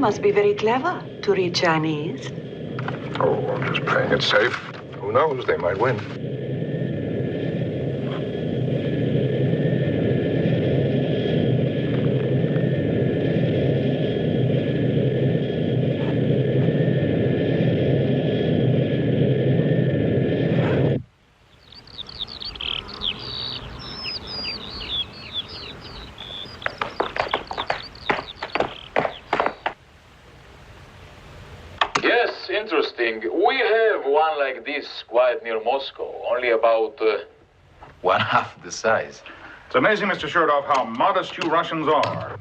must be very clever to read Chinese. Oh, I'm just playing it safe. Who knows? They might win. Interesting. We have one like this quite near Moscow, only about one half the size. It's amazing, Mr. Sherdov, how modest you Russians are.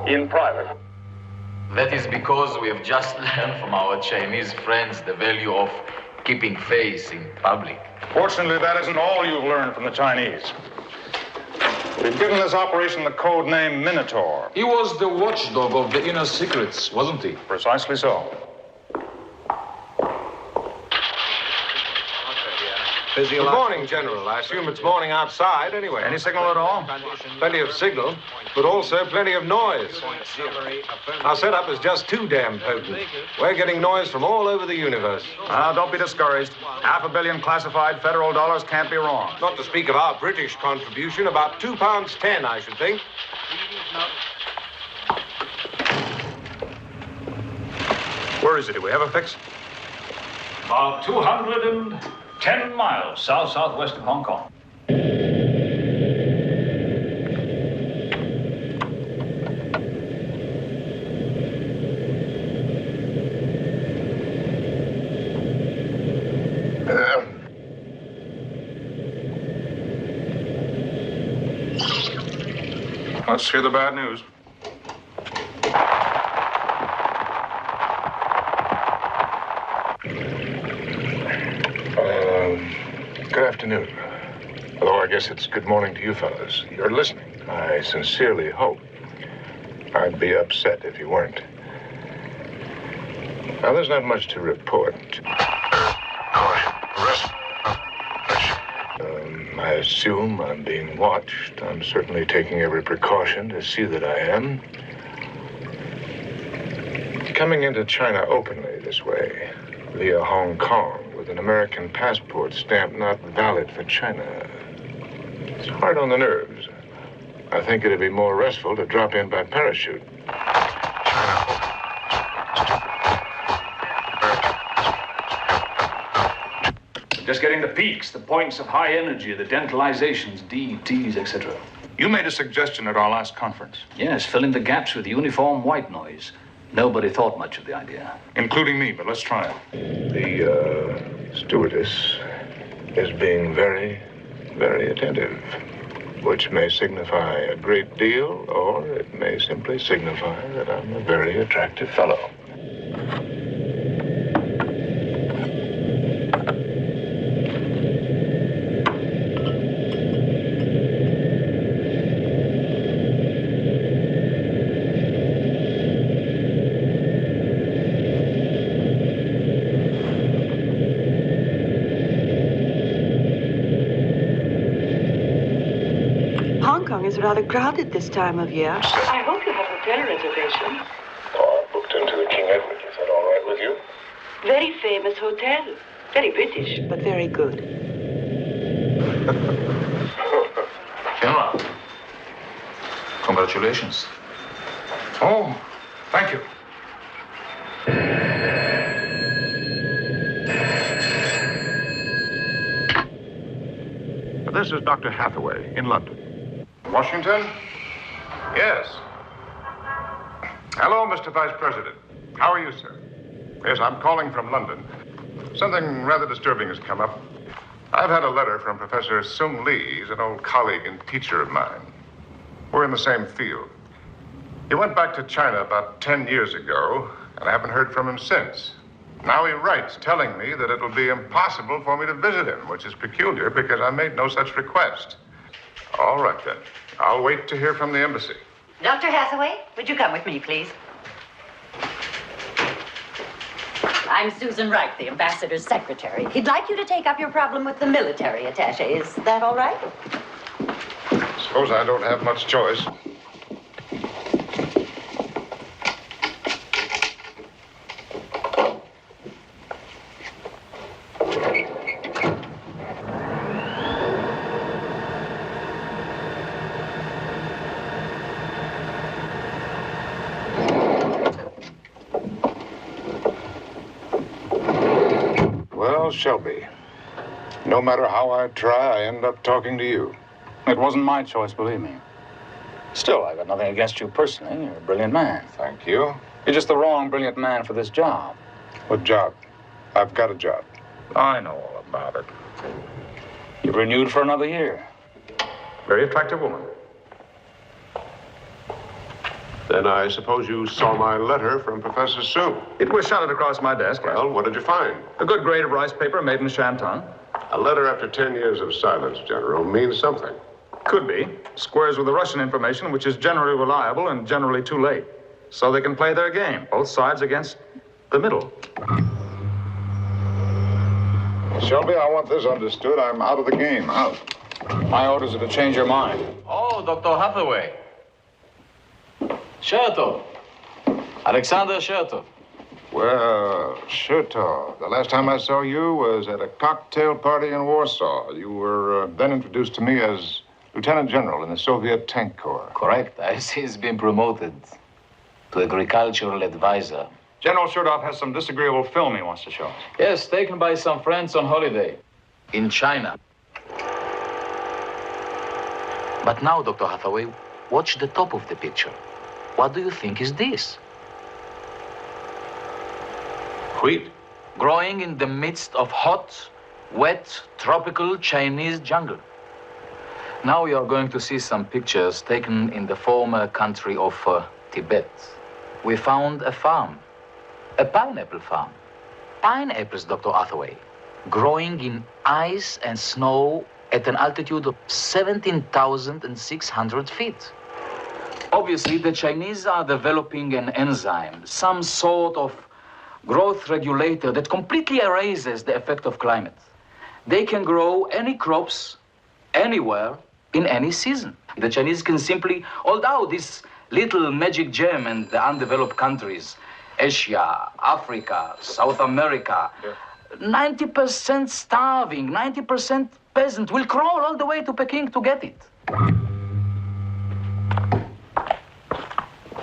In private. That is because we have just learned from our Chinese friends the value of keeping face in public. Fortunately, that isn't all you've learned from the Chinese. We've given this operation the code name Minotaur. He was the watchdog of the inner secrets, wasn't he? Precisely so. Good morning, General. I assume it's morning outside anyway. Any signal at all? Plenty of signal, but also plenty of noise. Our setup is just too damn potent. We're getting noise from all over the universe. Don't be discouraged. $500 million classified federal dollars can't be wrong. Not to speak of our British contribution, about £2.10, I should think. Where is it? Do we have a fix? About 210 miles south-southwest of Hong Kong. Let's hear the bad news. Good afternoon. Although I guess it's good morning to you fellas. You're listening. I sincerely hope. I'd be upset if you weren't. Now, there's not much to report. I assume I'm being watched. I'm certainly taking every precaution to see that I am. Coming into China openly this way, via Hong Kong, with an American passport stamped not valid for China. It's hard on the nerves. I think it'd be more restful to drop in by parachute. Just getting the peaks, the points of high energy, the dentalizations, D, T's, etc. You made a suggestion at our last conference. Yes, filling the gaps with uniform white noise. Nobody thought much of the idea. Including me, but let's try it. The stewardess is being very, very attentive, which may signify a great deal, or it may simply signify that I'm a very attractive fellow. Is rather crowded this time of year. I hope you have hotel reservations. Oh, I booked into the King Edward. Is that all right with you? Very famous hotel. Very British, but very good. General, congratulations. Oh, thank you. This is Dr. Hathaway in London. Washington? Yes. Hello, Mr. Vice President. How are you, sir? Yes, I'm calling from London. Something rather disturbing has come up. I've had a letter from Professor Sung Lee. He's an old colleague and teacher of mine. We're in the same field. He went back to China about 10 years ago, and I haven't heard from him since. Now he writes telling me that it'll be impossible for me to visit him, which is peculiar because I made no such request. All right, then. I'll wait to hear from the embassy. Dr. Hathaway, would you come with me, please? I'm Susan Wright, the ambassador's secretary. He'd like you to take up your problem with the military attaché. Is that all right? Suppose I don't have much choice. Shelby. No matter how I try, I end up talking to you. It wasn't my choice, believe me. Still, I've got nothing against you personally. You're a brilliant man. Thank you. You're just the wrong brilliant man for this job. What job? I've got a job. I know all about it. You've renewed for another year. Very attractive woman. Then I suppose you saw my letter from Professor Sue. It was shot across my desk. Well, what did you find? A good grade of rice paper made in Shantung. A letter after 10 years of silence, General, means something. Could be. Squares with the Russian information, which is generally reliable and generally too late. So they can play their game, both sides against the middle. Shelby, I want this understood. I'm out of the game. Out. My orders are to change your mind. Oh, Dr. Hathaway. Chertov. Alexander Chertov. Well, Chertov, the last time I saw you was at a cocktail party in Warsaw. You were then introduced to me as Lieutenant General in the Soviet Tank Corps. Correct. I see he's been promoted to agricultural advisor. General Chertov has some disagreeable film he wants to show us. Yes, taken by some friends on holiday in China. But now, Dr. Hathaway, watch the top of the picture. What do you think is this? Wheat? Growing in the midst of hot, wet, tropical Chinese jungle. Now we are going to see some pictures taken in the former country of Tibet. We found a farm, a pineapple farm. Pineapples, Dr. Hathaway, growing in ice and snow at an altitude of 17,600 feet. Obviously, the Chinese are developing an enzyme, some sort of growth regulator that completely erases the effect of climate. They can grow any crops, anywhere, in any season. The Chinese can simply hold out this little magic gem in the undeveloped countries, Asia, Africa, South America. 90% starving, 90% peasant will crawl all the way to Peking to get it.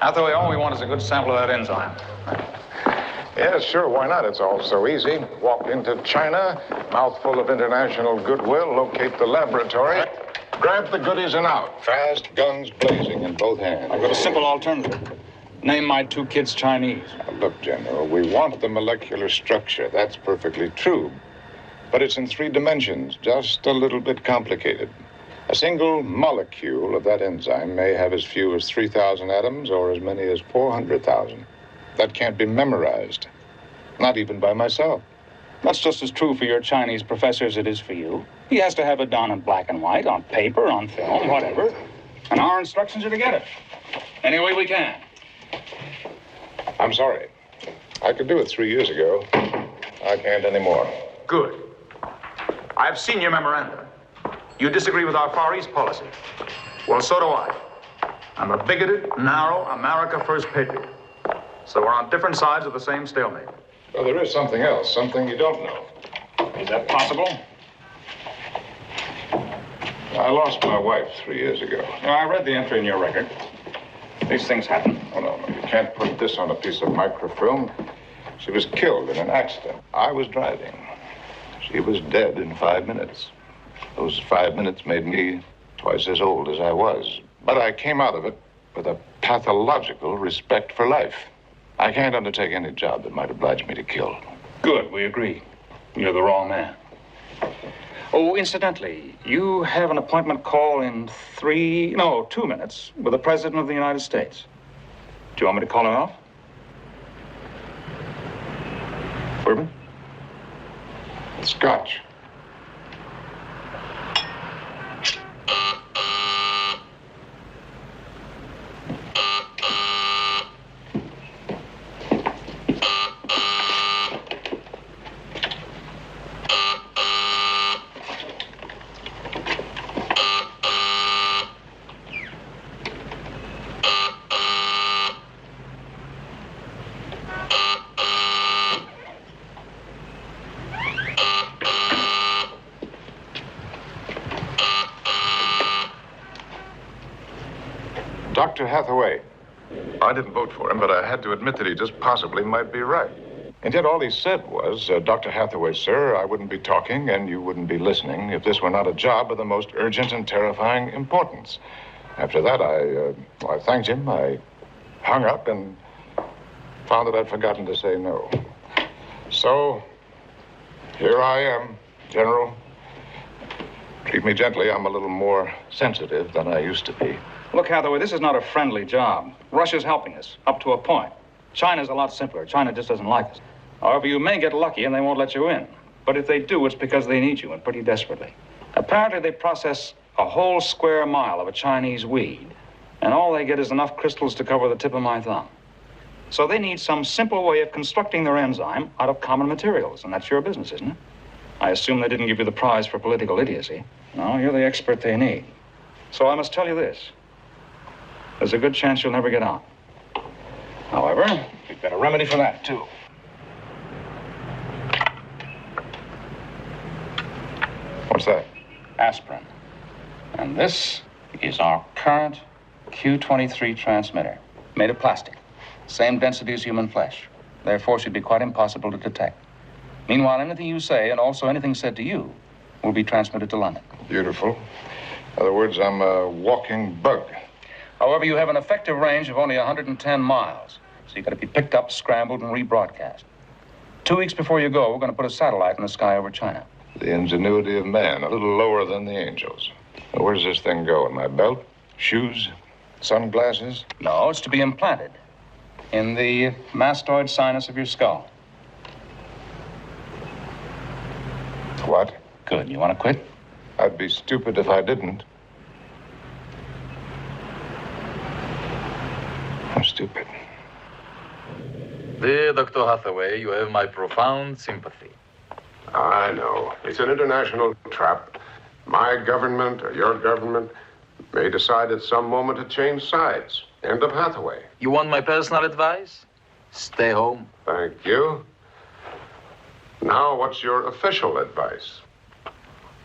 Hathaway, all we want is a good sample of that enzyme. Yes, sure, why not? It's all so easy. Walk into China, mouthful of international goodwill, locate the laboratory, grab the goodies and out. Fast, guns blazing in both hands. I've got a simple alternative. Name my two kids Chinese. Now, look, General, we want the molecular structure. That's perfectly true. But it's in 3 dimensions, just a little bit complicated. A single molecule of that enzyme may have as few as 3,000 atoms or as many as 400,000. That can't be memorized, not even by myself. That's just as true for your Chinese professor as it is for you. He has to have it done in black and white, on paper, on film, whatever. And our instructions are to get it any way we can. I'm sorry. I could do it 3 years ago. I can't anymore. Good. I've seen your memorandum. You disagree with our Far East policy. Well, so do I. I'm a bigoted, narrow, America First patriot. So we're on different sides of the same stalemate. Well, there is something else, something you don't know. Is that possible? I lost my wife 3 years ago. I read the entry in your record. These things happen. Oh, no, you can't put this on a piece of microfilm. She was killed in an accident. I was driving. She was dead in 5 minutes. Those 5 minutes made me twice as old as I was. But I came out of it with a pathological respect for life. I can't undertake any job that might oblige me to kill. Good, we agree. You're the wrong man. Oh, incidentally, you have an appointment call in 2 minutes with the President of the United States. Do you want me to call him off? Bourbon? Scotch. Dr. Hathaway. I didn't vote for him, but I had to admit that he just possibly might be right. And yet all he said was, Dr. Hathaway, sir, I wouldn't be talking and you wouldn't be listening if this were not a job of the most urgent and terrifying importance. After that, I thanked him. I hung up and found that I'd forgotten to say no. So, here I am, General. Treat me gently. I'm a little more sensitive than I used to be. Look, Hathaway, this is not a friendly job. Russia's helping us, up to a point. China's a lot simpler. China just doesn't like us. However, you may get lucky and they won't let you in. But if they do, it's because they need you, and pretty desperately. Apparently, they process a whole square mile of a Chinese weed, and all they get is enough crystals to cover the tip of my thumb. So they need some simple way of constructing their enzyme out of common materials, and that's your business, isn't it? I assume they didn't give you the prize for political idiocy. No, you're the expert they need. So I must tell you this. There's a good chance you'll never get out. However, we've got a remedy for that, too. What's that? Aspirin. And this is our current Q23 transmitter, made of plastic. Same density as human flesh. Therefore, should be quite impossible to detect. Meanwhile, anything you say, and also anything said to you, will be transmitted to London. Beautiful. In other words, I'm a walking bug. However, you have an effective range of only 110 miles. So you've got to be picked up, scrambled, and rebroadcast. 2 weeks before you go, we're going to put a satellite in the sky over China. The ingenuity of man, a little lower than the angels. Now, where does this thing go? In my belt? Shoes? Sunglasses? No, it's to be implanted in the mastoid sinus of your skull. What? Good. You want to quit? I'd be stupid if I didn't. I'm stupid. Dear Dr. Hathaway, you have my profound sympathy. I know. It's an international trap. My government or your government may decide at some moment to change sides. End of Hathaway. You want my personal advice? Stay home. Thank you. Now, what's your official advice?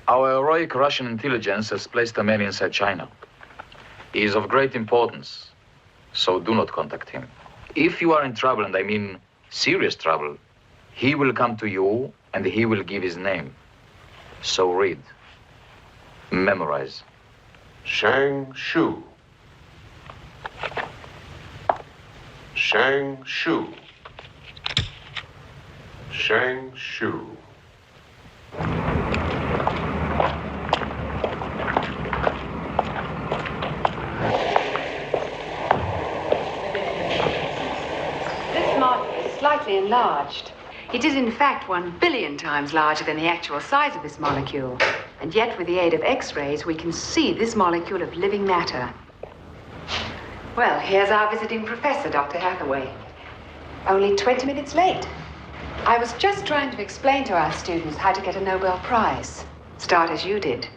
Our heroic Russian intelligence has placed a man inside China. He is of great importance, so do not contact him. If you are in trouble, and I mean serious trouble, he will come to you and he will give his name. So read. Memorize. Shang Shu. Shang Shu. Shang Shu. This model is slightly enlarged. It is, in fact, 1 billion times larger than the actual size of this molecule. And yet, with the aid of X-rays, we can see this molecule of living matter. Well, here's our visiting professor, Dr. Hathaway. Only 20 minutes late. I was just trying to explain to our students how to get a Nobel Prize. Start as you did,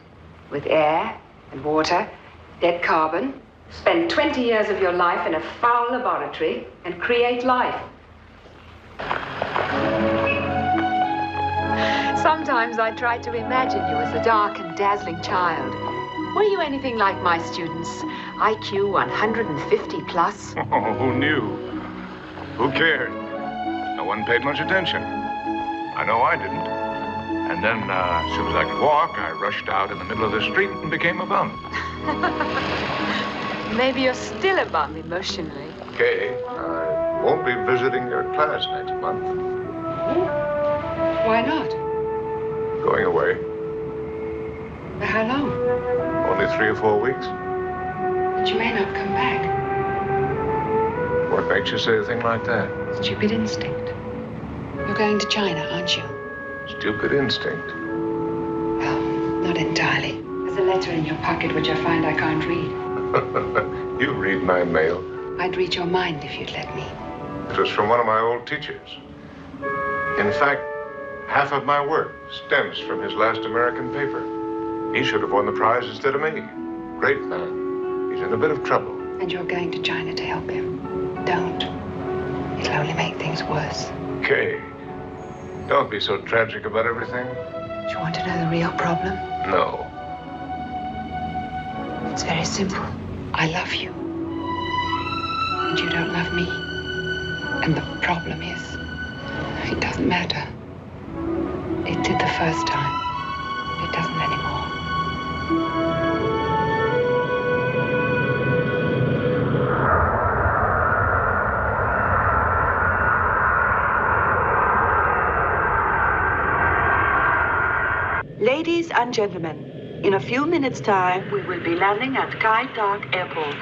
with air and water, dead carbon. Spend 20 years of your life in a foul laboratory and create life. Sometimes I try to imagine you as a dark and dazzling child. Were you anything like my students? IQ 150 plus? Oh, who knew? Who cared? No one paid much attention. I know I didn't. And then, as soon as I could walk, I rushed out in the middle of the street and became a bum. Maybe you're still a bum emotionally. Okay, I won't be visiting your class next month. Why not? Going away. For how long? Only 3 or 4 weeks. But you may not come back. What makes you say a thing like that? Stupid instinct. You're going to China, aren't you? Stupid instinct. Well, not entirely. There's a letter in your pocket which I find I can't read. You read my mail. I'd read your mind if you'd let me. It was from one of my old teachers. In fact, half of my work stems from his last American paper. He should have won the prize instead of me. Great man. He's in a bit of trouble. And you're going to China to help him. Don't. It'll only make things worse. Kay, don't be so tragic about everything. Do you want to know the real problem? No. It's very simple. I love you. And you don't love me. And the problem is, It doesn't matter. It did the first time. It doesn't anymore. Ladies and gentlemen, in a few minutes' time, we will be landing at Kai Tak Airport.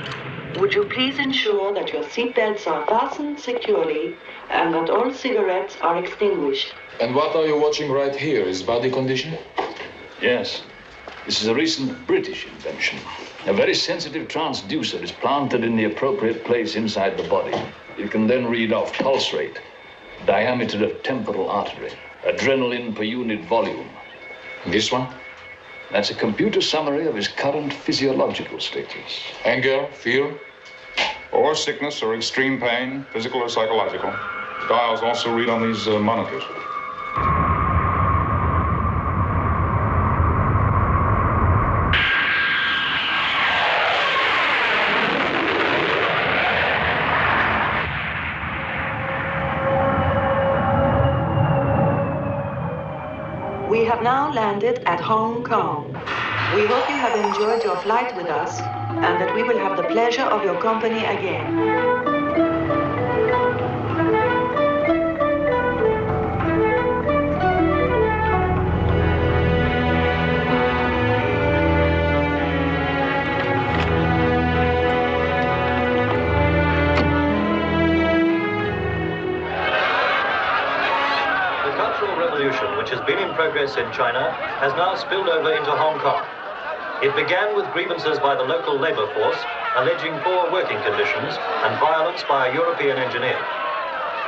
Would you please ensure that your seatbelts are fastened securely and that all cigarettes are extinguished? And what are you watching right here? Is body condition? Yes. This is a recent British invention. A very sensitive transducer is planted in the appropriate place inside the body. It can then read off pulse rate, diameter of temporal artery, adrenaline per unit volume. This one? That's a computer summary of his current physiological status. Anger, fear, or sickness or extreme pain, physical or psychological. Dials also read on these monitors. We have now landed at Hong Kong. We hope you have enjoyed your flight with us and that we will have the pleasure of your company again. Which has been in progress in China, has now spilled over into Hong Kong. It began with grievances by the local labor force, alleging poor working conditions and violence by a European engineer.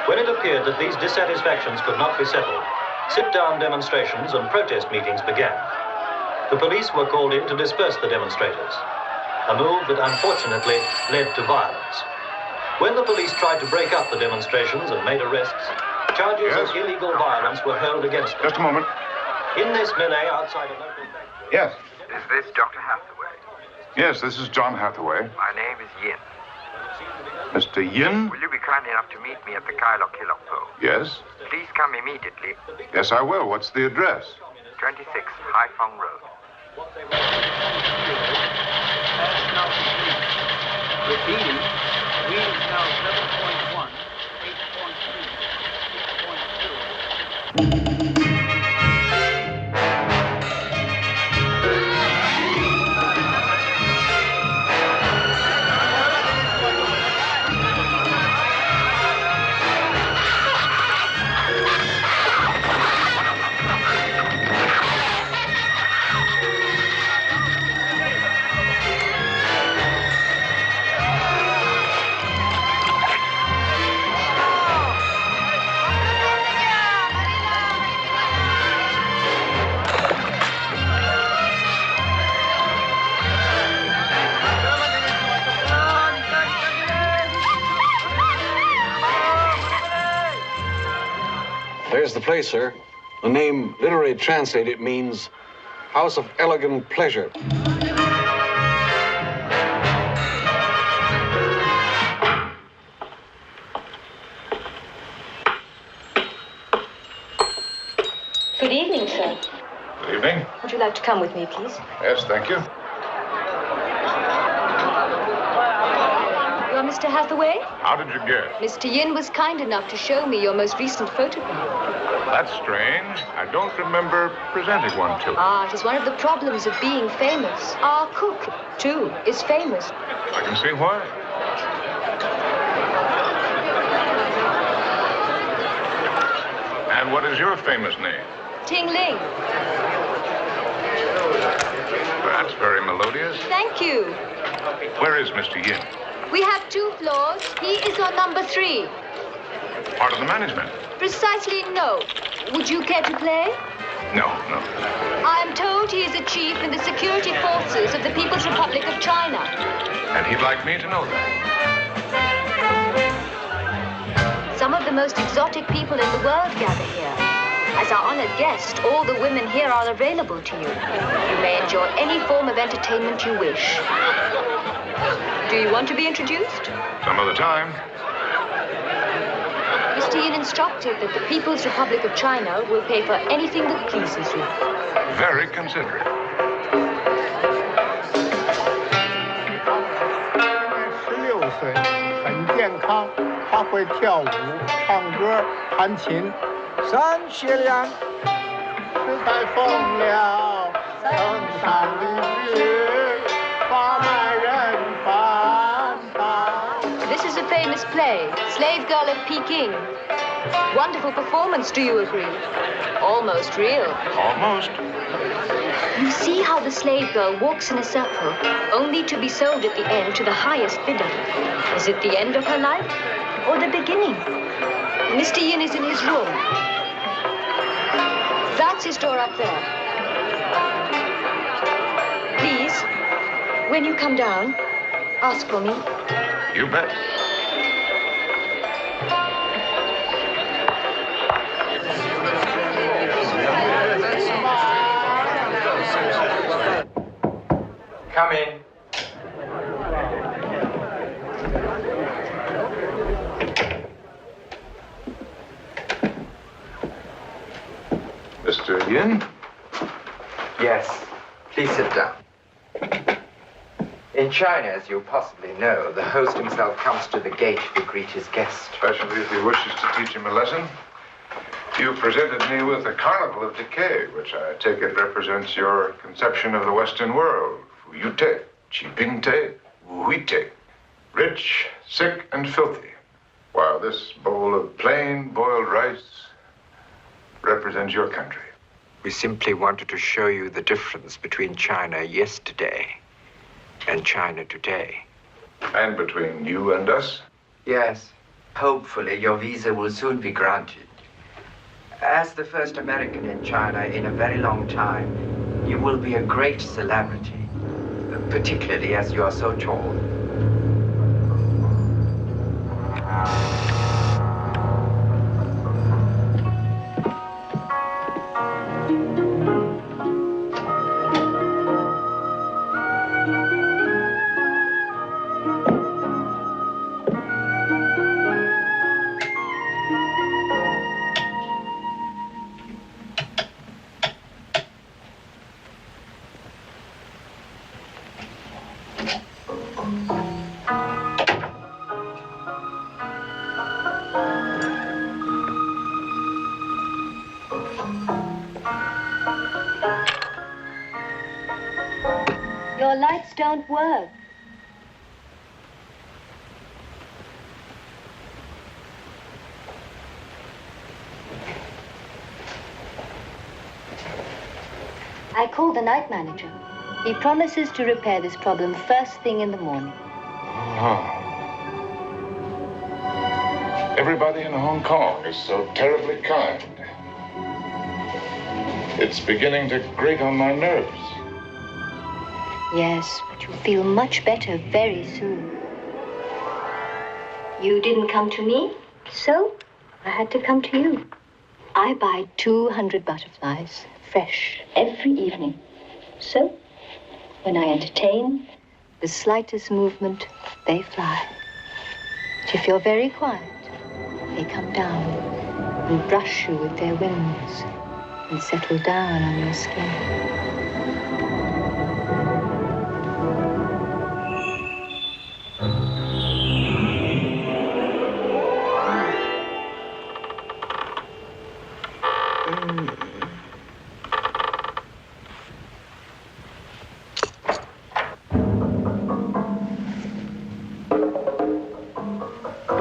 When it appeared that these dissatisfactions could not be settled, sit-down demonstrations and protest meetings began. The police were called in to disperse the demonstrators, a move that unfortunately led to violence. When the police tried to break up the demonstrations and made arrests, charges of illegal violence were hurled against them. Just a moment. In this melee outside a local factory... Yes. Is this Dr. Hathaway? Yes, this is John Hathaway. My name is Yin. Mr. Yin? Will you be kind enough to meet me at the Kailok Kilokpo? Yes. Please come immediately. Yes, I will. What's the address? 26 Haiphong Road. Repeating, reading now 7.1, 8.3, 6.2. There's the place, sir. The name, literally translated, means House of Elegant Pleasure. Good evening, sir. Good evening. Would you like to come with me, please? Yes, thank you. You are Mr. Hathaway? How did you guess? Mr. Yin was kind enough to show me your most recent photograph. That's strange. I don't remember presenting one to you. Ah, it is one of the problems of being famous. Our cook, too, is famous. I can see why. And what is your famous name? Ting Ling. That's very melodious. Thank you. Where is Mr. Yin? We have 2 floors. He is on number 3. Part of the management? Precisely no. Would you care to play? No. I am told he is a chief in the security forces of the People's Republic of China. And he'd like me to know that. Some of the most exotic people in the world gather here. As our honored guest, all the women here are available to you. You may enjoy any form of entertainment you wish. Do you want to be introduced? Some other time. Mr. Mr. Yin instructed that the People's Republic of China will pay for anything that pleases you. Very considerate. 16岁，很健康，他会跳舞、唱歌、弹琴。3学良，时代疯了，登上历史，把满人反倒。 This is a famous play, Slave Girl of Peking. Wonderful performance, do you agree? Almost real. Almost. You see how the slave girl walks in a circle, only to be sold at the end to the highest bidder. Is it the end of her life or the beginning? Mr. Yin is in his room. That's his door up there. Please, when you come down, ask for me. You bet. Come in. Mr. Yin? Yes, please sit down. In China, as you possibly know, the host himself comes to the gate to greet his guest. Especially if he wishes to teach him a lesson. You presented me with the Carnival of Decay, which I take it represents your conception of the Western world. Yute, Chipinte, Huite. Rich, sick, and filthy. While this bowl of plain boiled rice represents your country. We simply wanted to show you the difference between China yesterday and China today. And between you and us? Yes. Hopefully your visa will soon be granted. As the first American in China in a very long time, you will be a great celebrity, particularly as you are so tall. Your lights don't work. I called the night manager. He promises to repair this problem first thing in the morning. Ah. Everybody in Hong Kong is so terribly kind. It's beginning to grate on my nerves. Yes, but you'll feel much better very soon. You didn't come to me, so I had to come to you. I buy 200 butterflies, fresh, every evening. So, when I entertain, the slightest movement, they fly. But if you're very quiet, they come down and brush you with their wings and settle down on your skin.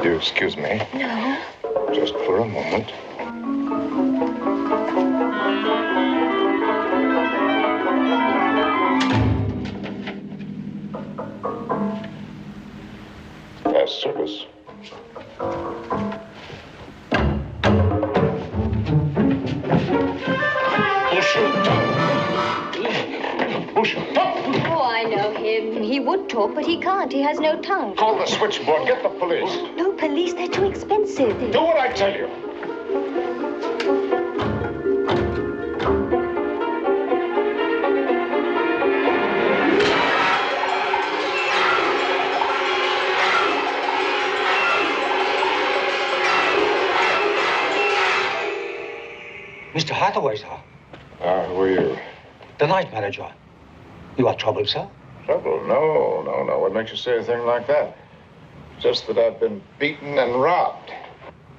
You excuse me? No. Just for a moment. Past service. Oh, I know him. He would talk, but he can't. He has no tongue. Call the switchboard. Get the police. No police. They're too expensive. Do what I tell you. Mr. Hathaway, sir. Who are you? The night manager. You are troubled, sir? Trouble? No. What makes you say a thing like that? Just that I've been beaten and robbed.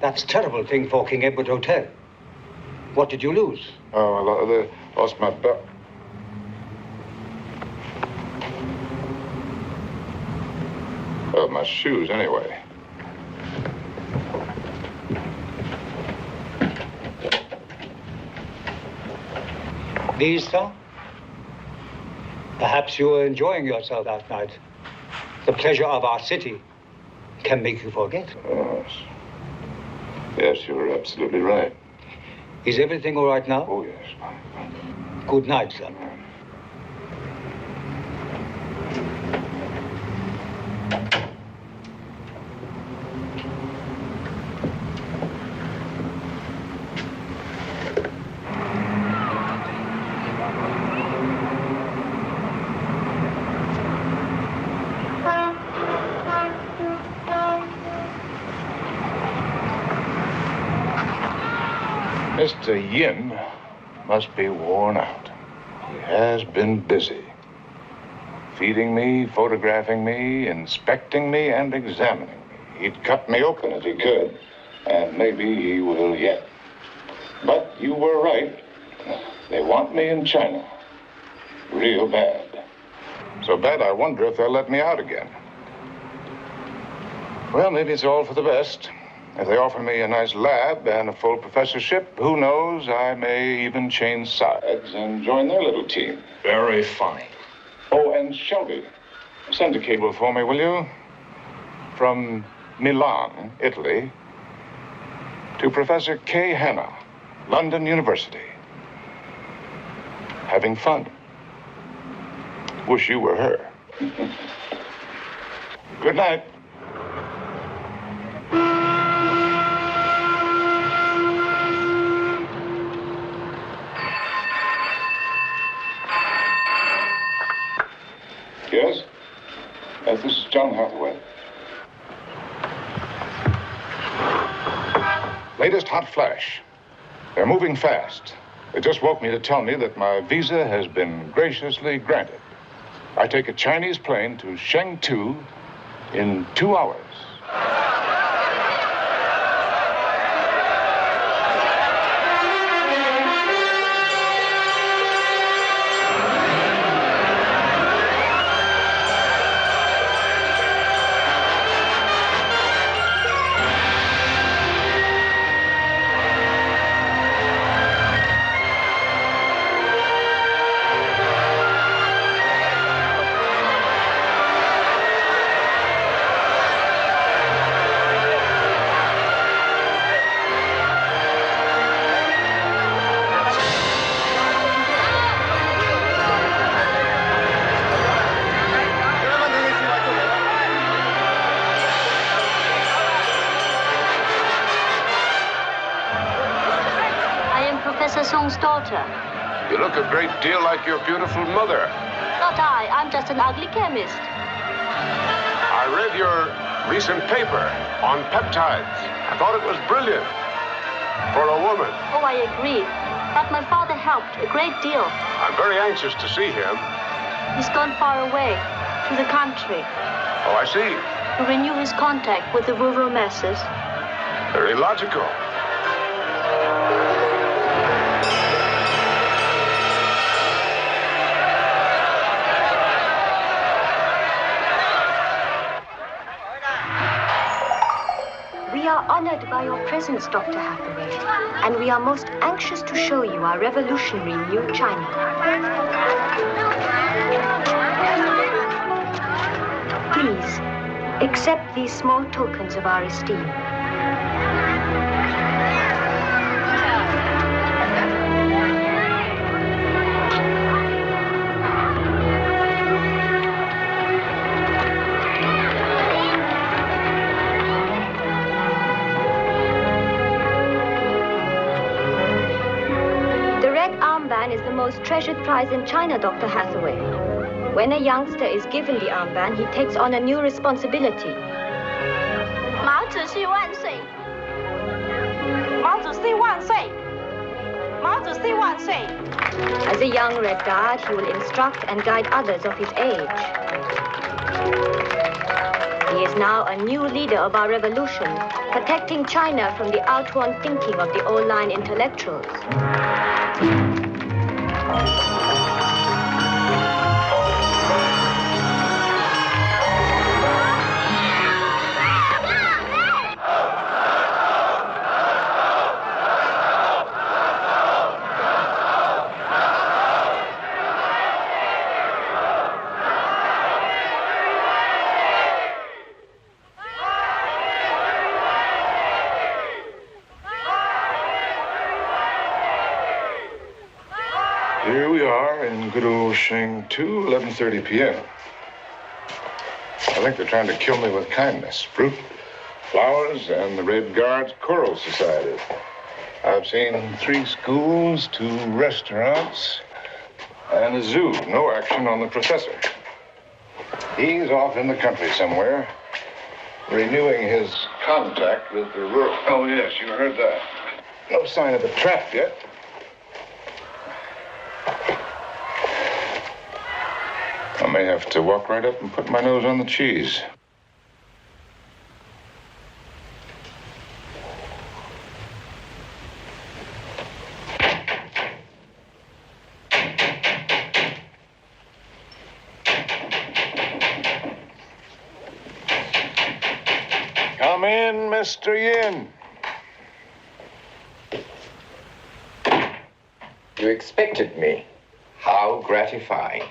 That's a terrible thing for King Edward Hotel. What did you lose? Oh, I lost my belt. Well, my shoes, anyway. These, sir? Perhaps you were enjoying yourself that night. The pleasure of our city can make you forget. Yes. Yes, you're absolutely right. Is everything all right now? Oh, yes. Good night, sir. Mr. Yin must be worn out. He has been busy. Feeding me, photographing me, inspecting me, and examining me. He'd cut me open if he could, and maybe he will yet. But you were right. They want me in China. Real bad. So bad, I wonder if they'll let me out again. Well, maybe it's all for the best. If they offer me a nice lab and a full professorship, who knows, I may even change sides and join their little team. Very funny. Oh, and Shelby, send a cable for me, will you? From Milan, Italy, to Professor K. Hanna, London University. Having fun. Wish you were her. Good night. Yes? Yes, this is John Hathaway. Latest hot flash. They're moving fast. They just woke me to tell me that my visa has been graciously granted. I take a Chinese plane to Chengdu in 2 hours. Daughter. You look a great deal like your beautiful mother. Not I. I'm just an ugly chemist. I read your recent paper on peptides. I thought it was brilliant. For a woman. Oh, I agree. But my father helped a great deal. I'm very anxious to see him. He's gone far away, to the country. Oh, I see. To renew his contact with the rural masses. Very logical. We are honored by your presence, Dr. Hathaway, and we are most anxious to show you our revolutionary new China. Please, accept these small tokens of our esteem. Is the most treasured prize in China, Dr. Hathaway. When a youngster is given the armband, he takes on a new responsibility. Mao Zedong 万岁! Mao Zedong 万岁! Mao As a young Red Guard, he will instruct and guide others of his age. He is now a new leader of our revolution, protecting China from the outworn thinking of the old-line intellectuals. Here we are in good old Shangtu, 11:30 p.m. I think they're trying to kill me with kindness. Fruit, flowers, and the Red Guards Choral Society. I've seen 3 schools, 2 restaurants, and a zoo. No action on the professor. He's off in the country somewhere, renewing his contact with the rural... Oh, yes, you heard that. No sign of the trap yet. I may have to walk right up and put my nose on the cheese. Come in, Mr. Yin. You expected me. How gratifying.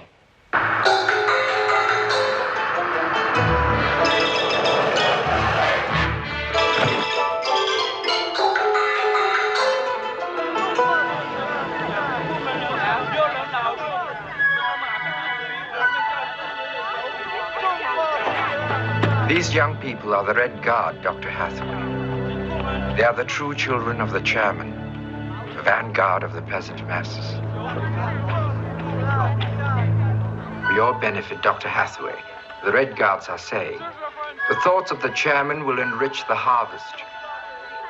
These young people are the Red Guard, Dr. Hathaway. They are the true children of the chairman, the vanguard of the peasant masses. For your benefit, Dr. Hathaway, the Red Guards are saying, the thoughts of the chairman will enrich the harvest.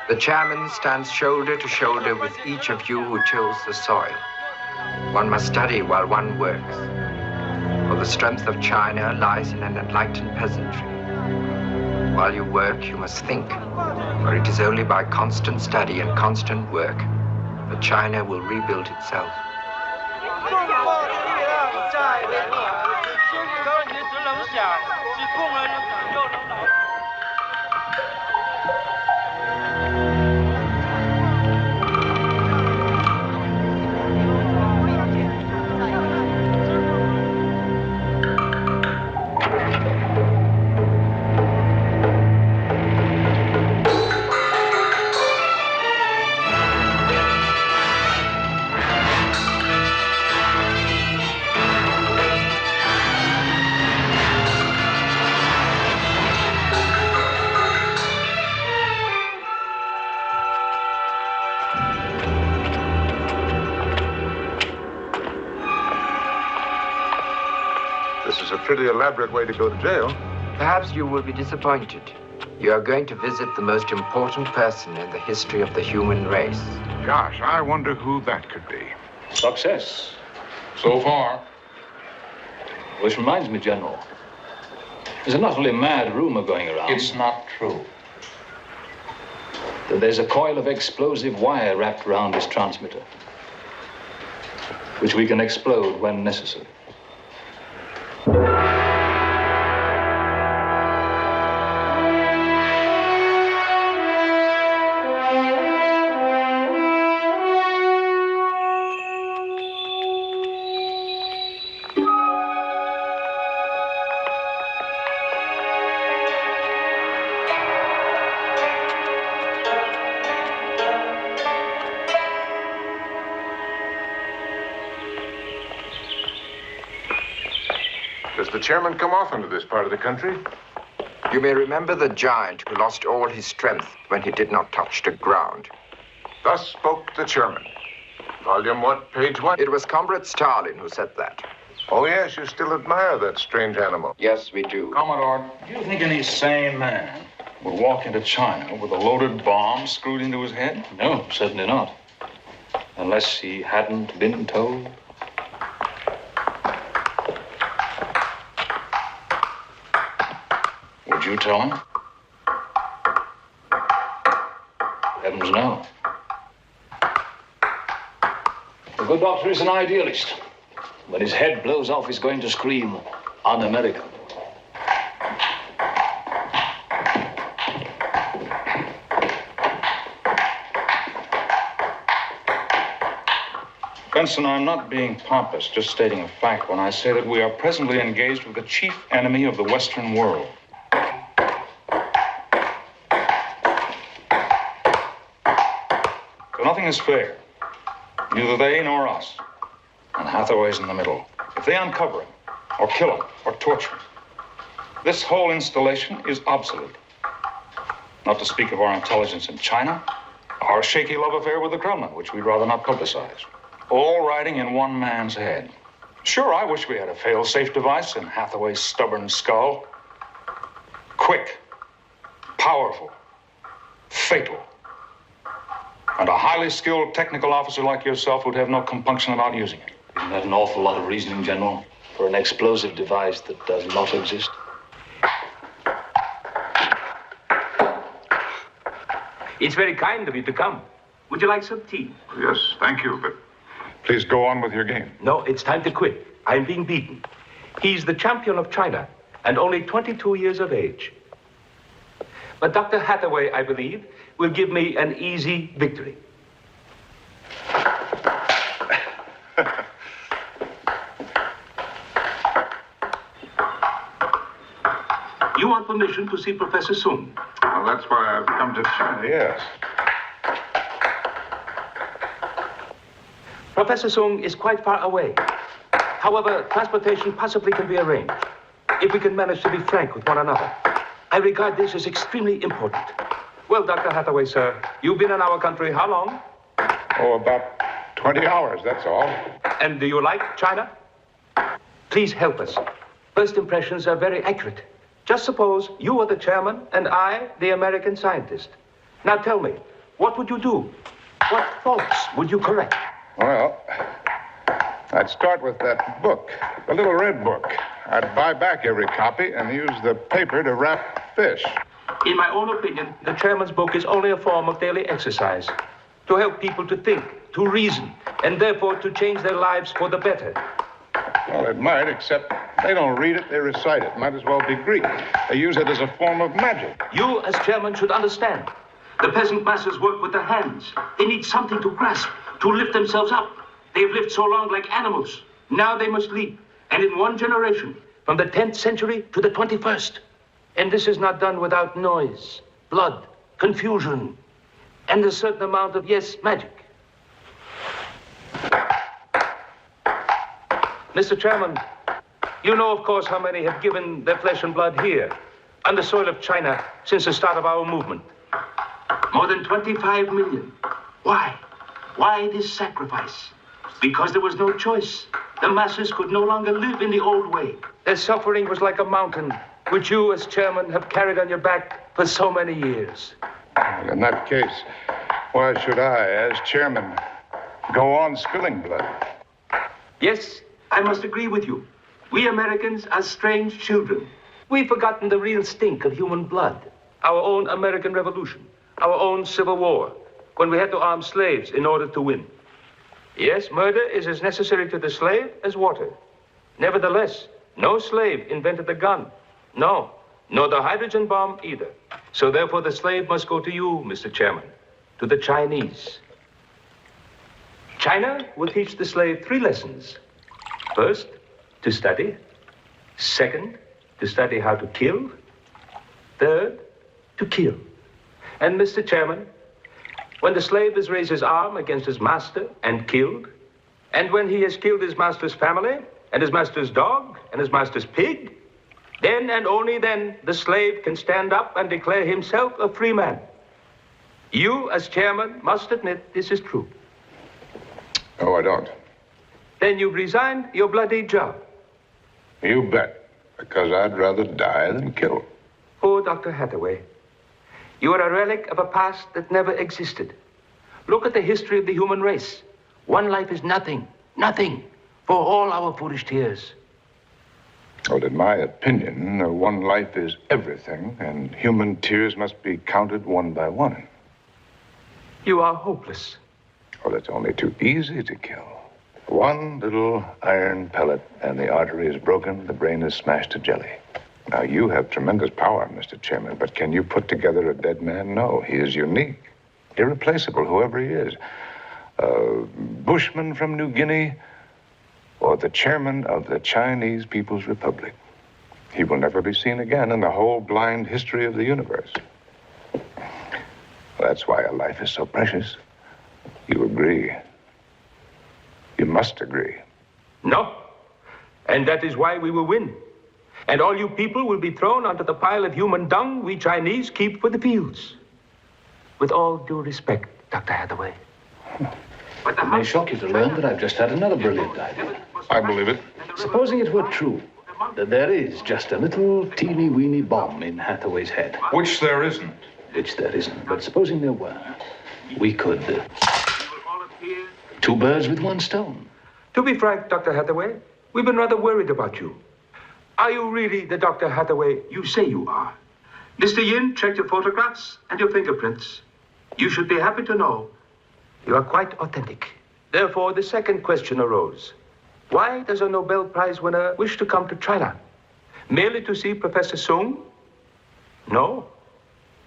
The chairman stands shoulder to shoulder with each of you who tills the soil. One must study while one works. For the strength of China lies in an enlightened peasantry. While you work, you must think, for it is only by constant study and constant work that China will rebuild itself. Pretty elaborate way to go to jail. Perhaps you will be disappointed. You are going to visit the most important person in the history of the human race. Gosh, I wonder who that could be. Success. So far. Which reminds me, General. There's an utterly mad rumor going around. It's not true. That there's a coil of explosive wire wrapped around this transmitter, which we can explode when necessary. Does the chairman come often to this part of the country? You may remember the giant who lost all his strength when he did not touch the ground. Thus spoke the chairman. Volume what, page what? It was Comrade Stalin who said that. Oh, yes, you still admire that strange animal. Yes, we do. Commodore, do you think any sane man would walk into China with a loaded bomb screwed into his head? No, certainly not. Unless he hadn't been told. Would you tell him? Heavens, no. The good doctor is an idealist. When his head blows off, he's going to scream, un-American. Benson, I'm not being pompous, just stating a fact when I say that we are presently engaged with the chief enemy of the Western world. So nothing is fair. Neither they nor us. And Hathaway's in the middle. If they uncover him, or kill him, or torture him, this whole installation is obsolete. Not to speak of our intelligence in China, our shaky love affair with the Kremlin, which we'd rather not publicize. All riding in one man's head. Sure, I wish we had a fail-safe device in Hathaway's stubborn skull. Quick, powerful, fatal. And a highly skilled technical officer like yourself would have no compunction about using it. Isn't that an awful lot of reasoning, General, for an explosive device that does not exist? It's very kind of you to come. Would you like some tea? Yes, thank you, but please go on with your game. No, it's time to quit. I'm being beaten. He's the champion of China and only 22 years of age. But Dr. Hathaway, I believe, will give me an easy victory. You want permission to see Professor Sung? Well, that's why I've come to China, yes. Professor Sung is quite far away. However, transportation possibly can be arranged, if we can manage to be frank with one another. I regard this as extremely important. Well, Dr. Hathaway, sir, you've been in our country how long? Oh, about 20 hours, that's all. And do you like China? Please help us. First impressions are very accurate. Just suppose you were the chairman and I, the American scientist. Now tell me, what would you do? What faults would you correct? Well, I'd start with that book, the little red book. I'd buy back every copy and use the paper to wrap fish. In my own opinion, the chairman's book is only a form of daily exercise to help people to think, to reason, and therefore to change their lives for the better. Well, it might, except they don't read it, they recite it. Might as well be Greek. They use it as a form of magic. You, as chairman, should understand. The peasant masses work with their hands. They need something to grasp, to lift themselves up. They've lived so long like animals. Now they must leap. And in one generation, from the 10th century to the 21st. And this is not done without noise, blood, confusion, and a certain amount of, yes, magic. Mr. Chairman, you know, of course, how many have given their flesh and blood here, on the soil of China, since the start of our movement. More than 25 million. Why? Why this sacrifice? Because there was no choice. The masses could no longer live in the old way. Their suffering was like a mountain, which you, as chairman, have carried on your back for so many years. Well, in that case, why should I, as chairman, go on spilling blood? Yes, I must agree with you. We Americans are strange children. We've forgotten the real stink of human blood. Our own American Revolution, our own Civil War, when we had to arm slaves in order to win. Yes, murder is as necessary to the slave as water. Nevertheless, no slave invented the gun. No, nor the hydrogen bomb either. So therefore the slave must go to you, Mr. Chairman, to the Chinese. China will teach the slave 3 lessons. First, to study. Second, to study how to kill. Third, to kill. And Mr. Chairman, when the slave has raised his arm against his master and killed, and when he has killed his master's family, and his master's dog, and his master's pig, then and only then the slave can stand up and declare himself a free man. You, as chairman, must admit this is true. Oh, I don't. Then you've resigned your bloody job. You bet, because I'd rather die than kill. Oh, Dr. Hathaway, you are a relic of a past that never existed. Look at the history of the human race. One life is nothing, nothing, for all our foolish tears. Well, in my opinion, one life is everything, and human tears must be counted one by one. You are hopeless. Well, it's only too easy to kill. One little iron pellet, and the artery is broken, the brain is smashed to jelly. Now, you have tremendous power, Mr. Chairman, but can you put together a dead man? No, he is unique, irreplaceable, whoever he is. A bushman from New Guinea, or the chairman of the Chinese People's Republic. He will never be seen again in the whole blind history of the universe. That's why a life is so precious. You agree. You must agree. No. And that is why we will win. And all you people will be thrown onto the pile of human dung we Chinese keep for the fields. With all due respect, Dr. Hathaway. It may shock you to learn that I've just had another brilliant idea. I believe it. Supposing it were true that there is just a little teeny-weeny bomb in Hathaway's head. Which there isn't. Which there isn't. But supposing there were, we could... two birds with one stone. To be frank, Dr. Hathaway, we've been rather worried about you. Are you really the Dr. Hathaway you say you are? Mr. Yin checked your photographs and your fingerprints. You should be happy to know you are quite authentic. Therefore, the second question arose. Why does a Nobel Prize winner wish to come to China? Merely to see Professor Sung? No,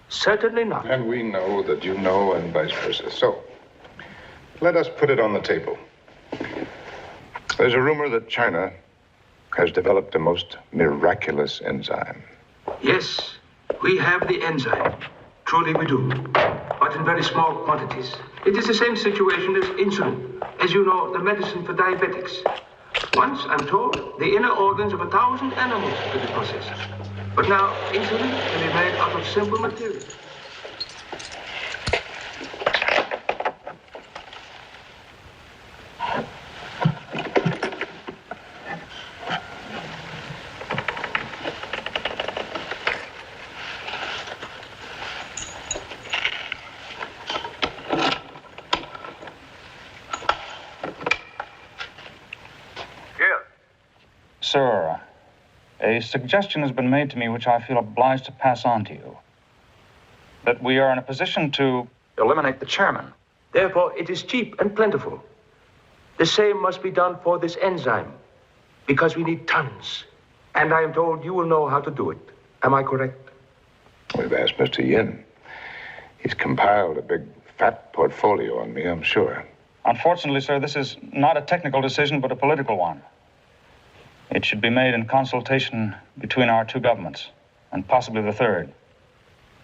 certainly not. And we know that you know, and vice versa. So, let us put it on the table. There's a rumor that China has developed a most miraculous enzyme. Yes, we have the enzyme. Truly we do. But in very small quantities. It is the same situation as insulin. As you know, the medicine for diabetics. Once, I'm told, the inner organs of 1,000 animals could be processed. But now, insulin can be made out of simple material. Sir, a suggestion has been made to me which I feel obliged to pass on to you. That we are in a position to eliminate the chairman. Therefore, it is cheap and plentiful. The same must be done for this enzyme, because we need tons. And I am told you will know how to do it. Am I correct? We've asked Mr. Yin. He's compiled a big, fat portfolio on me, I'm sure. Unfortunately, sir, this is not a technical decision, but a political one. It should be made in consultation between our two governments, and possibly the third.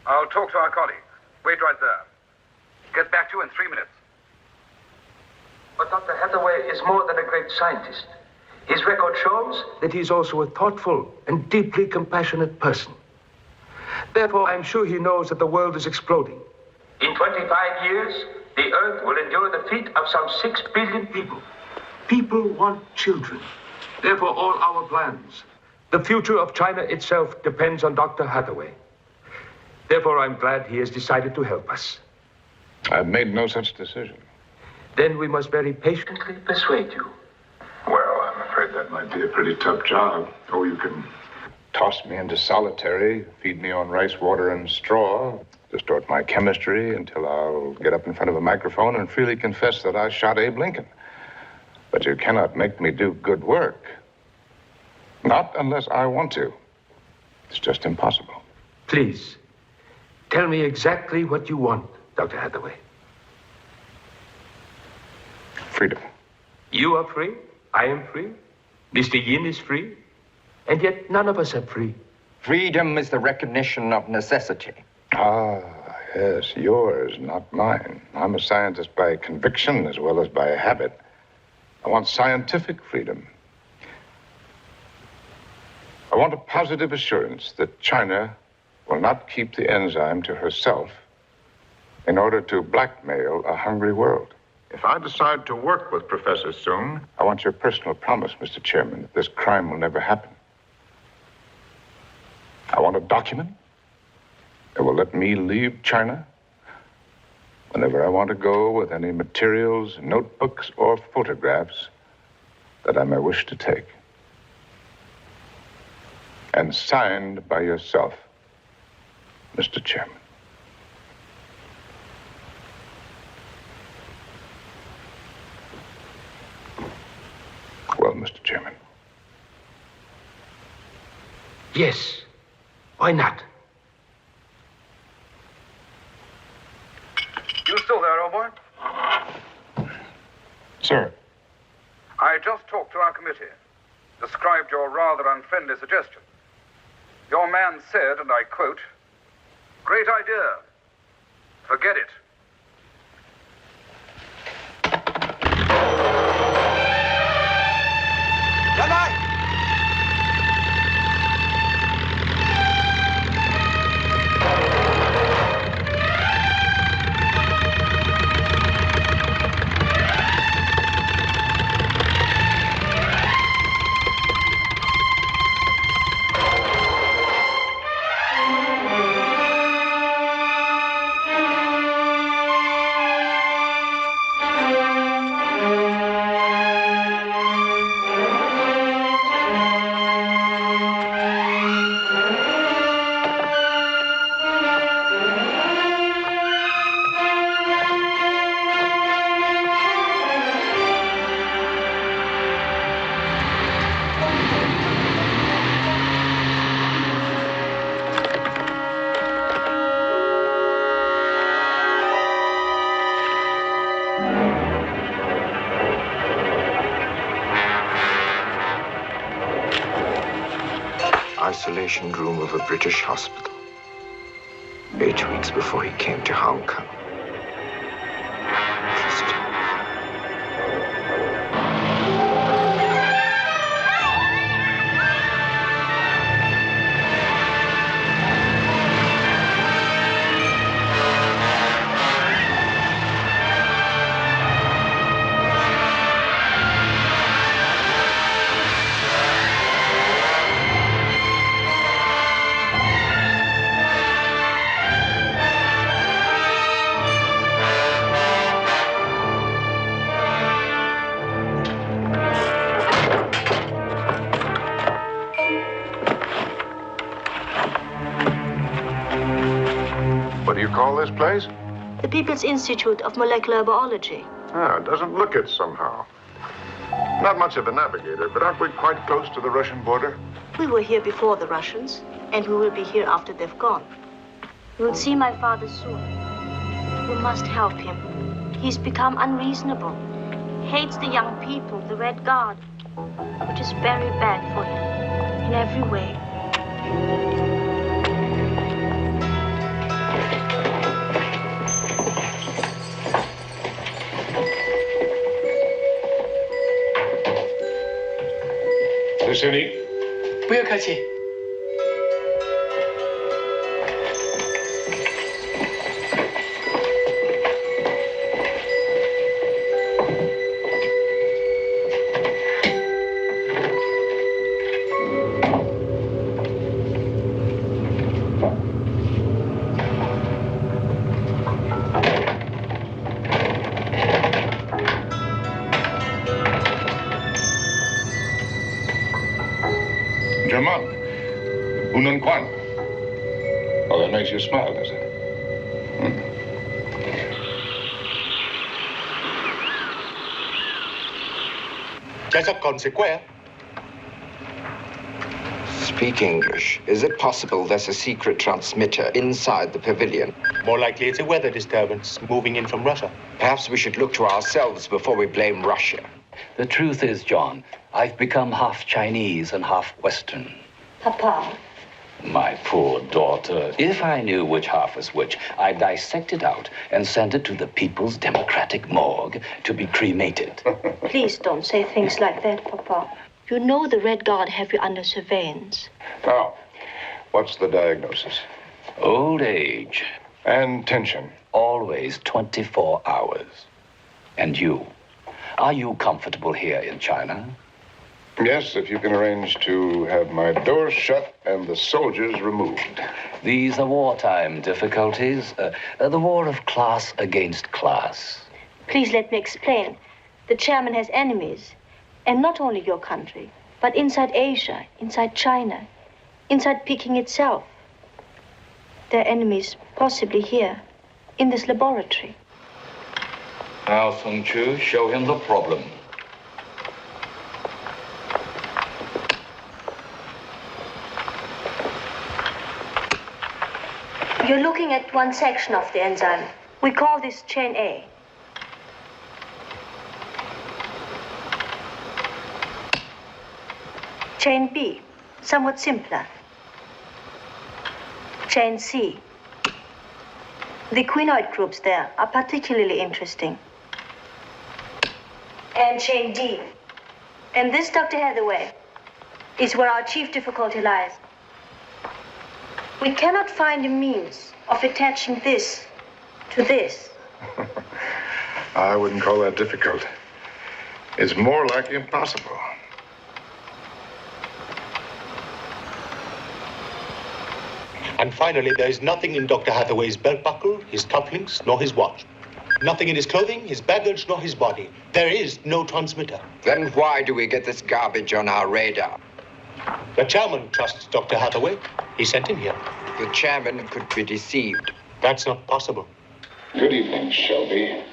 I'll talk to our colleagues. Wait right there. Get back to you in 3 minutes. But Dr. Hathaway is more than a great scientist. His record shows that he is also a thoughtful and deeply compassionate person. Therefore, I'm sure he knows that the world is exploding. In 25 years, the Earth will endure the fate of some 6 billion people. People want children. Therefore, all our plans. The future of China itself depends on Dr. Hathaway. Therefore, I'm glad he has decided to help us. I've made no such decision. Then we must very patiently persuade you. Well, I'm afraid that might be a pretty tough job. Oh, you can toss me into solitary, feed me on rice, water, and straw, distort my chemistry until I'll get up in front of a microphone and freely confess that I shot Abe Lincoln. But you cannot make me do good work. Not unless I want to. It's just impossible. Please, tell me exactly what you want, Dr. Hathaway. Freedom. You are free. I am free. Mr. Yin is free. And yet none of us are free. Freedom is the recognition of necessity. Ah, yes, yours, not mine. I'm a scientist by conviction as well as by habit. I want scientific freedom. I want a positive assurance that China will not keep the enzyme to herself in order to blackmail a hungry world. If I decide to work with Professor Sung, I want your personal promise, Mr. Chairman, that this crime will never happen. I want a document that will let me leave China whenever I want to go with any materials, notebooks, or photographs that I may wish to take. And signed by yourself, Mr. Chairman. Well, Mr. Chairman. Yes. Why not? You still there, old boy? Sir. I just talked to our committee. Described your rather unfriendly suggestion. Your man said, and I quote, "Great idea. Forget it." Isolation room of a British hospital. 8 weeks before he came to Hong Kong. What do you call this place? The People's Institute of Molecular Biology. Ah, it doesn't look it somehow. Not much of a navigator, but aren't we quite close to the Russian border? We were here before the Russians, and we will be here after they've gone. You will see my father soon. You must help him. He's become unreasonable. Hates the young people, the Red Guard, which is very bad for him in every way. City. 不用客气。German. Unan Kwan. Oh, that makes you smile, does it? Speak English. Is it possible there's a secret transmitter inside the pavilion? More likely it's a weather disturbance moving in from Russia. Perhaps we should look to ourselves before we blame Russia. The truth is, John, I've become half Chinese and half Western. Papa. My poor daughter. If I knew which half was which, I'd dissect it out and send it to the People's Democratic Morgue to be cremated. Please don't say things like that, Papa. You know the Red Guard have you under surveillance. Now, what's the diagnosis? Old age. And tension. Always 24 hours. And you? Are you comfortable here in China? Yes, if you can arrange to have my door shut and the soldiers removed. These are wartime difficulties. The war of class against class. Please let me explain. The chairman has enemies. And not only your country, but inside Asia, inside China, inside Peking itself. There are enemies possibly here, in this laboratory. Now, Sung Chu, show him the problem. You're looking at one section of the enzyme. We call this chain A. Chain B, somewhat simpler. Chain C. The quinoid groups there are particularly interesting. And chain D. And this, Dr. Hathaway, is where our chief difficulty lies. We cannot find a means of attaching this to this. I wouldn't call that difficult. It's more like impossible. And finally, there is nothing in Dr. Hathaway's belt buckle, his cufflinks, nor his watch. Nothing in his clothing, his baggage, nor his body. There is no transmitter. Then why do we get this garbage on our radar? The chairman trusts Dr. Hathaway. He sent him here. The chairman could be deceived. That's not possible. Good evening, Shelby.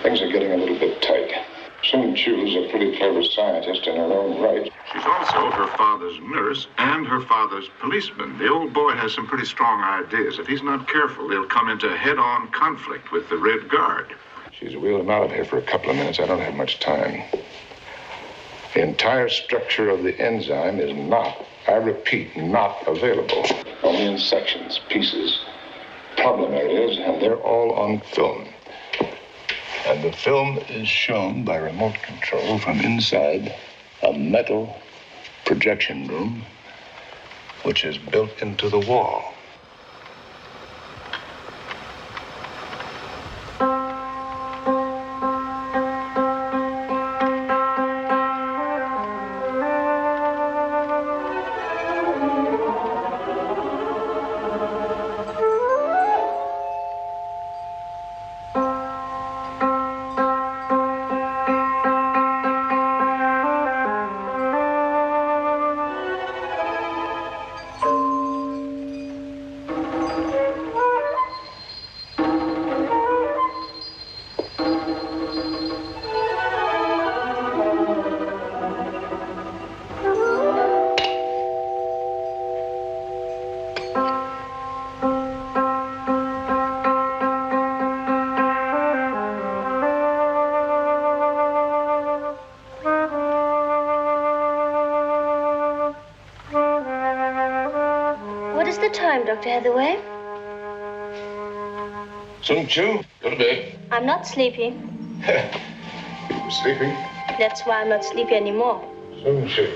Things are getting a little bit tight. Sung Chu's a pretty clever scientist in her own right. She's also her father's nurse and her father's policeman. The old boy has some pretty strong ideas. If he's not careful, he'll come into head-on conflict with the Red Guard. She's wheeled him out of here for a couple of minutes. I don't have much time. The entire structure of the enzyme is not, I repeat, not available. Only in sections, pieces, problem areas, and they're all on film. And the film is shown by remote control from inside a metal projection room, which is built into the wall. Dr. Hathaway? Sung Chu, go to bed. I'm not sleepy. You were sleeping? That's why I'm not sleepy anymore. Sung Chu,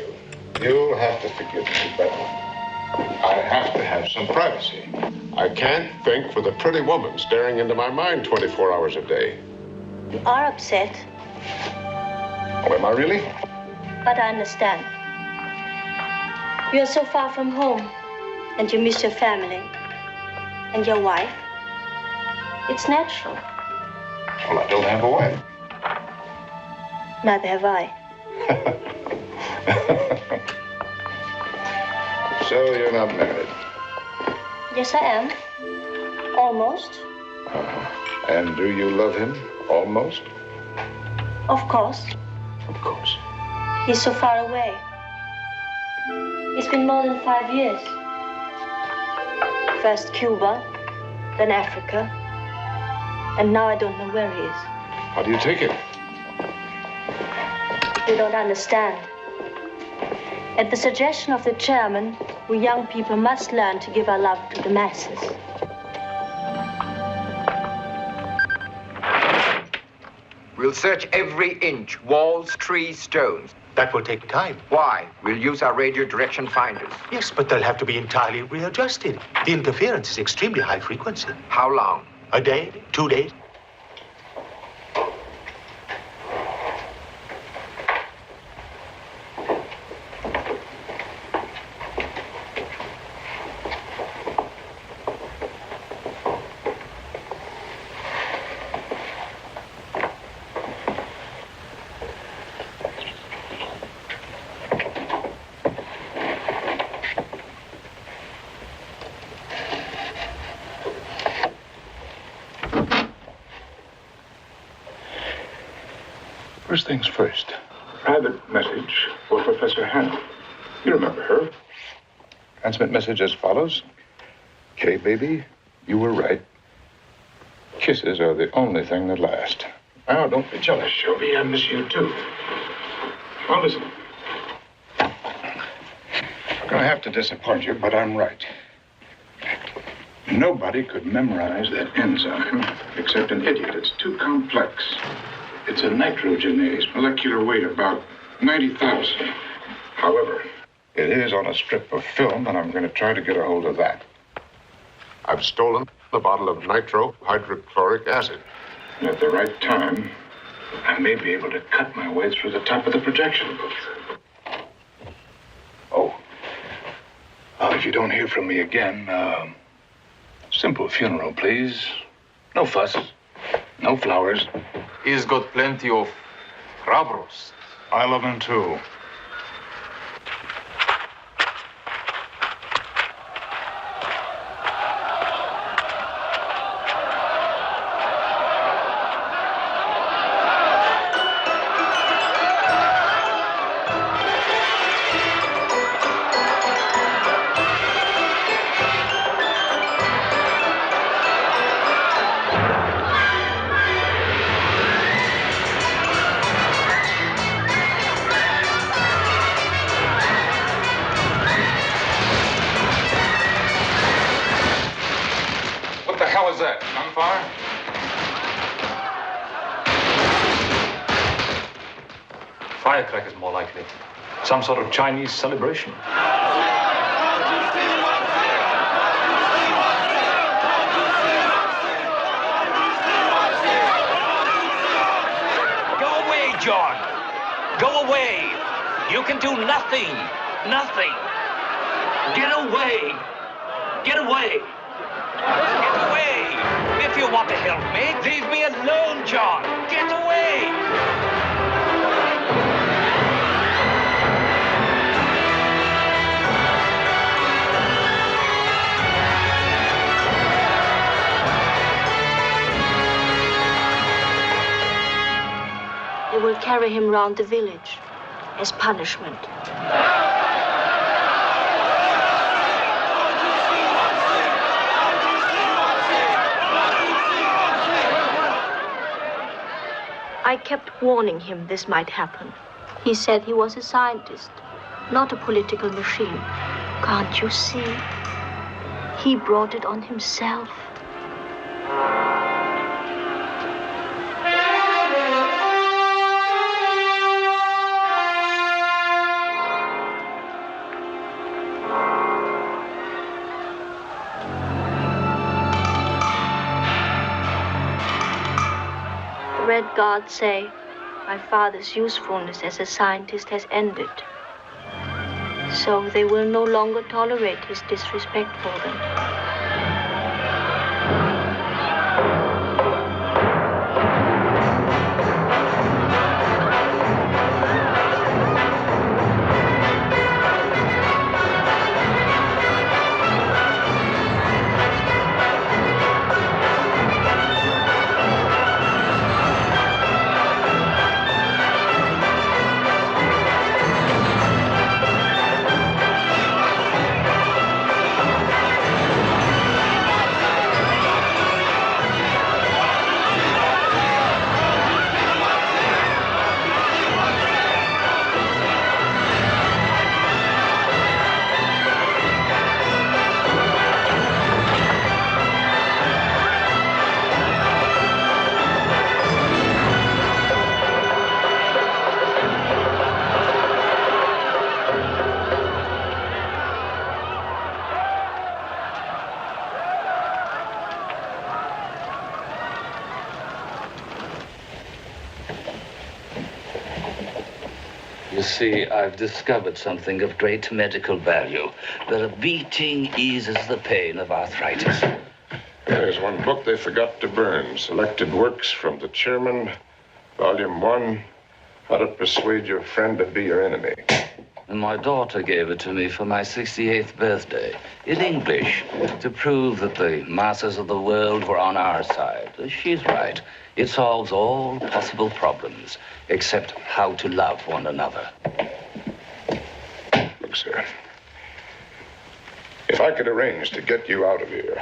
you'll have to forgive me, but I have to have some privacy. I can't think with a pretty woman staring into my mind 24 hours a day. You are upset. Oh, am I really? But I understand. You are so far from home. And you miss your family and your wife. It's natural. Well, I don't have a wife. Neither have I. So you're not married? Yes, I am. Almost. And do you love him? Almost? Of course. Of course. He's so far away. It's been more than 5 years. First Cuba, then Africa, and now I don't know where he is. How do you take it? You don't understand. At the suggestion of the chairman, we young people must learn to give our love to the masses. We'll search every inch, walls, trees, stones. That will take time. Why? We'll use our radio direction finders. Yes, but they'll have to be entirely readjusted. The interference is extremely high frequency. How long? A day, 2 days. First things first. Private message for Professor Hannah. You remember her. Transmit message as follows. Kay, baby, you were right. Kisses are the only thing that last. Now, don't be jealous, Shelby. I miss you, too. Well, listen. I'm going to have to disappoint you, but I'm right. Nobody could memorize that enzyme except an idiot. It's too complex. It's a nitrogenase, molecular weight about 90,000. However, it is on a strip of film, and I'm going to try to get a hold of that. I've stolen the bottle of nitro-hydrochloric acid. And at the right time, I may be able to cut my way through the top of the projection booth. Oh. If you don't hear from me again, simple funeral, please. No fuss. No flowers. He's got plenty of crabrost. I love him, too. Firecrackers, more likely. Some sort of Chinese celebration. Go away, John. Go away. You can do nothing. Nothing. Get away. Get away. Get away. If you want to help me, leave me alone, John. Get away. They will carry him round the village as punishment. I kept warning him this might happen. He said he was a scientist, not a political machine. Can't you see? He brought it on himself. Red Guards say my father's usefulness as a scientist has ended. So they will no longer tolerate his disrespect for them. You see, I've discovered something of great medical value. That a beating eases the pain of arthritis. There's one book they forgot to burn. Selected works from the chairman, volume 1, How to Persuade Your Friend to Be Your Enemy. And my daughter gave it to me for my 68th birthday, in English, to prove that the masses of the world were on our side. She's right. It solves all possible problems, except how to love one another. Look, sir, if I could arrange to get you out of here,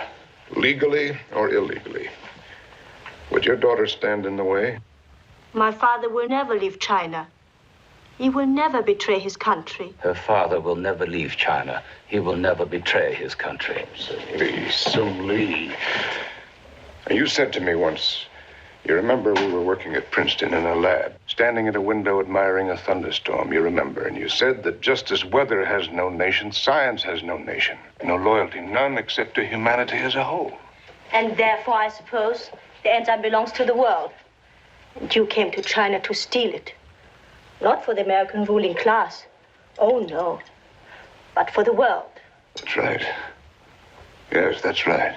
legally or illegally, would your daughter stand in the way? My father will never leave China. He will never betray his country. Her father will never leave China. He will never betray his country. Sung Lee. You said to me once, you remember we were working at Princeton in a lab, standing at a window admiring a thunderstorm, you remember, and you said that just as weather has no nation, science has no nation, no loyalty, none except to humanity as a whole. And therefore, I suppose, the enzyme belongs to the world. And you came to China to steal it. Not for the American ruling class. Oh, no. But for the world. That's right. Yes, that's right.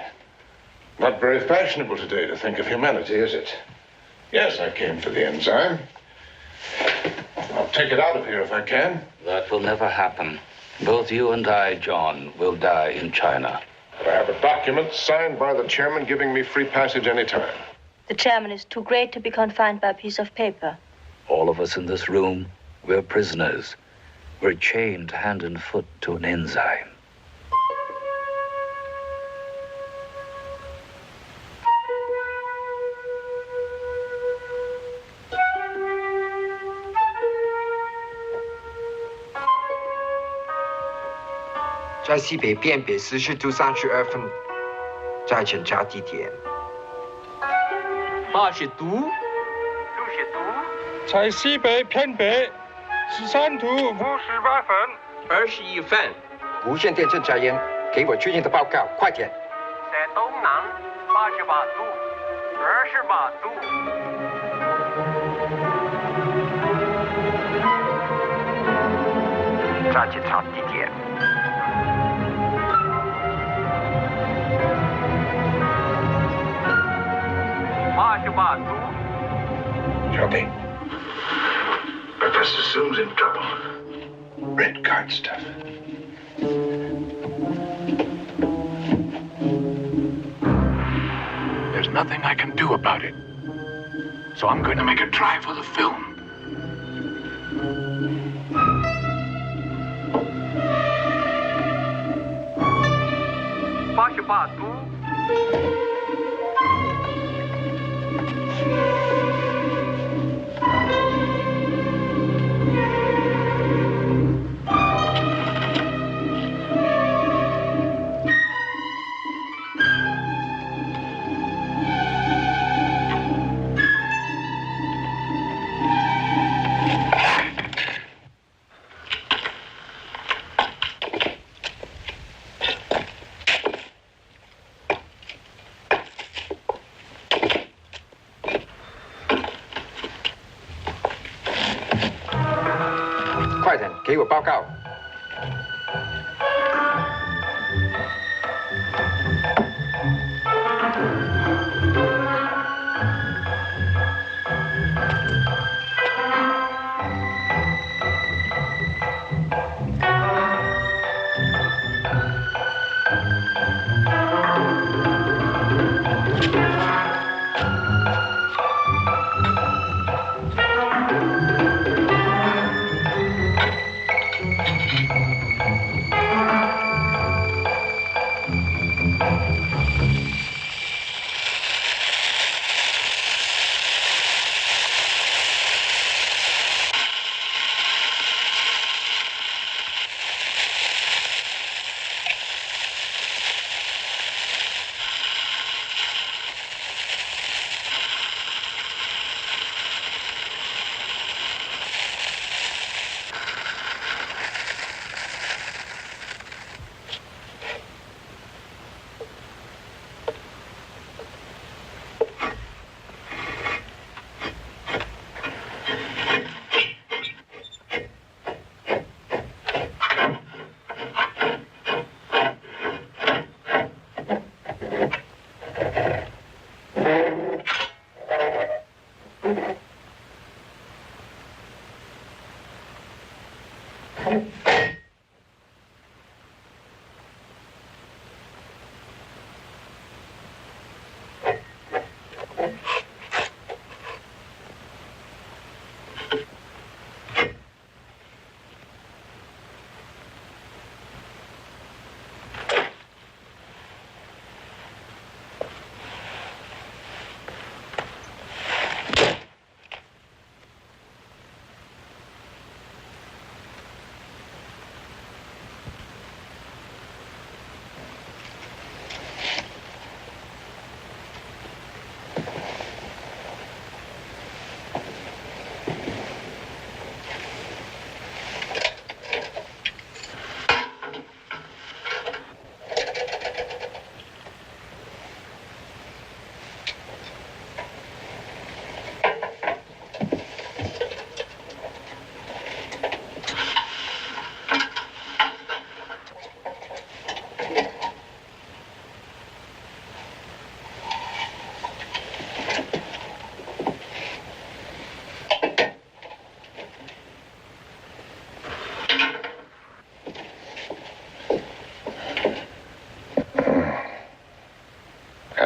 Not very fashionable today to think of humanity, is it? Yes, I came for the enzyme. I'll take it out of here if I can. That will never happen. Both you and I, John, will die in China. I have a document signed by the chairman giving me free passage anytime. The chairman is too great to be confined by a piece of paper. All of us in this room, we're prisoners. We're chained hand and foot to an enzyme.在西北边北14度32分，在检查地点。80度。在西北偏北13度58分21分。无线电正在演，给我最近的报告，快点。在东南88度28度。在检查地点。88度。Johnny. Professor Soom's in trouble. Red card stuff. There's nothing I can do about it. So I'm going to make a try for the film.快点，给我报告。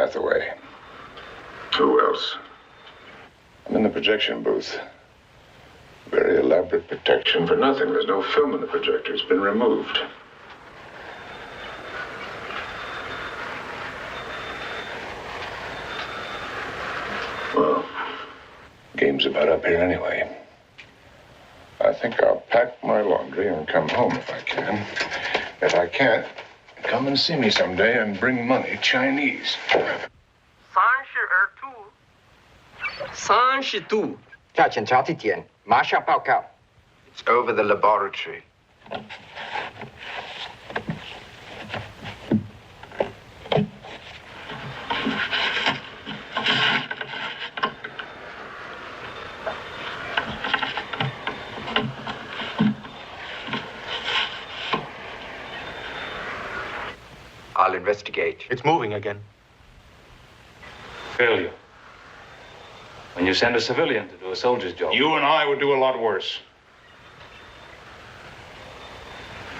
Hathaway. Who else? I'm in the projection booth. Very elaborate protection for nothing. There's no film in the projector. It's been removed. Well, game's about up here anyway. I think I'll pack my laundry and come home if I can. If I can't, come and see me someday and bring money Chinese. 32. 要检查地点，马上报告。It's over the laboratory. I'll investigate. It's moving again. Failure. When you send a civilian to do a soldier's job. You and I would do a lot worse.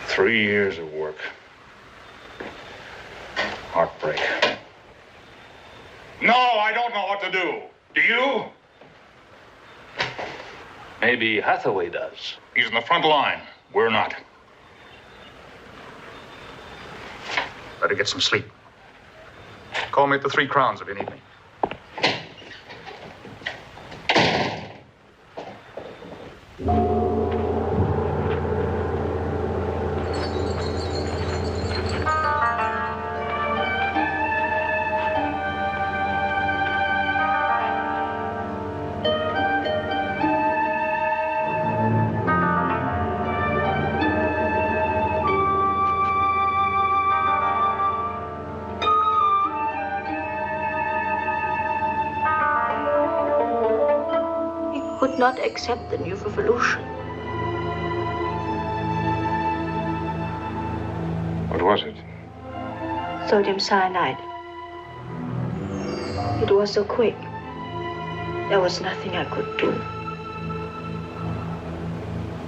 3 years of work. Heartbreak. No, I don't know what to do. Do you? Maybe Hathaway does. He's in the front line. We're not. Better get some sleep. Call me at the 3 Crowns if you need me. Not accept the new revolution. What was it? Sodium cyanide. It was so quick. There was nothing I could do.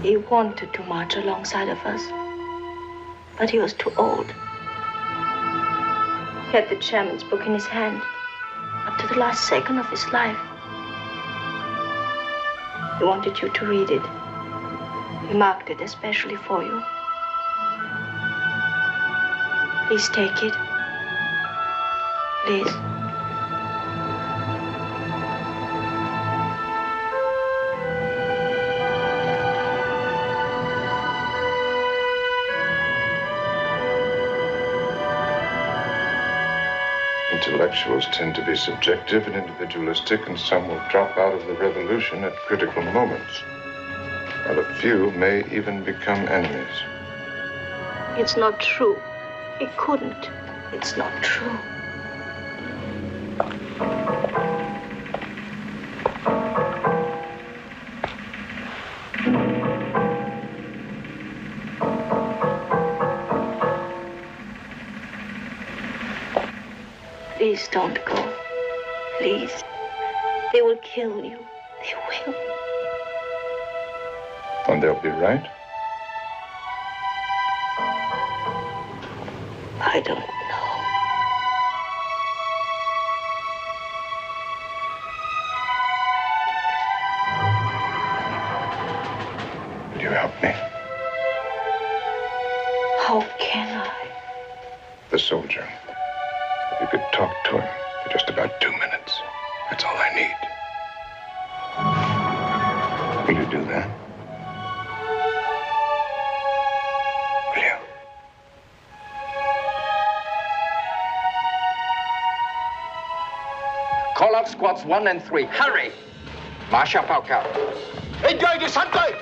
He wanted to march alongside of us, but he was too old. He had the chairman's book in his hand up to the last second of his life. He wanted you to read it. He marked it especially for you. Please take it. Please. Intellectuals tend to be subjective and individualistic, and some will drop out of the revolution at critical moments, while a few may even become enemies. It's not true. It couldn't. It's not true. Please don't go. Please. They will kill you. They will. And they'll be right? I don't know. Will you help me? How can I? The soldier. If you could talk to him for just about 2 minutes. That's all I need. Will you do that? Will you? Call out squads 1 and 3. Hurry! 马上报告。Engage the3队！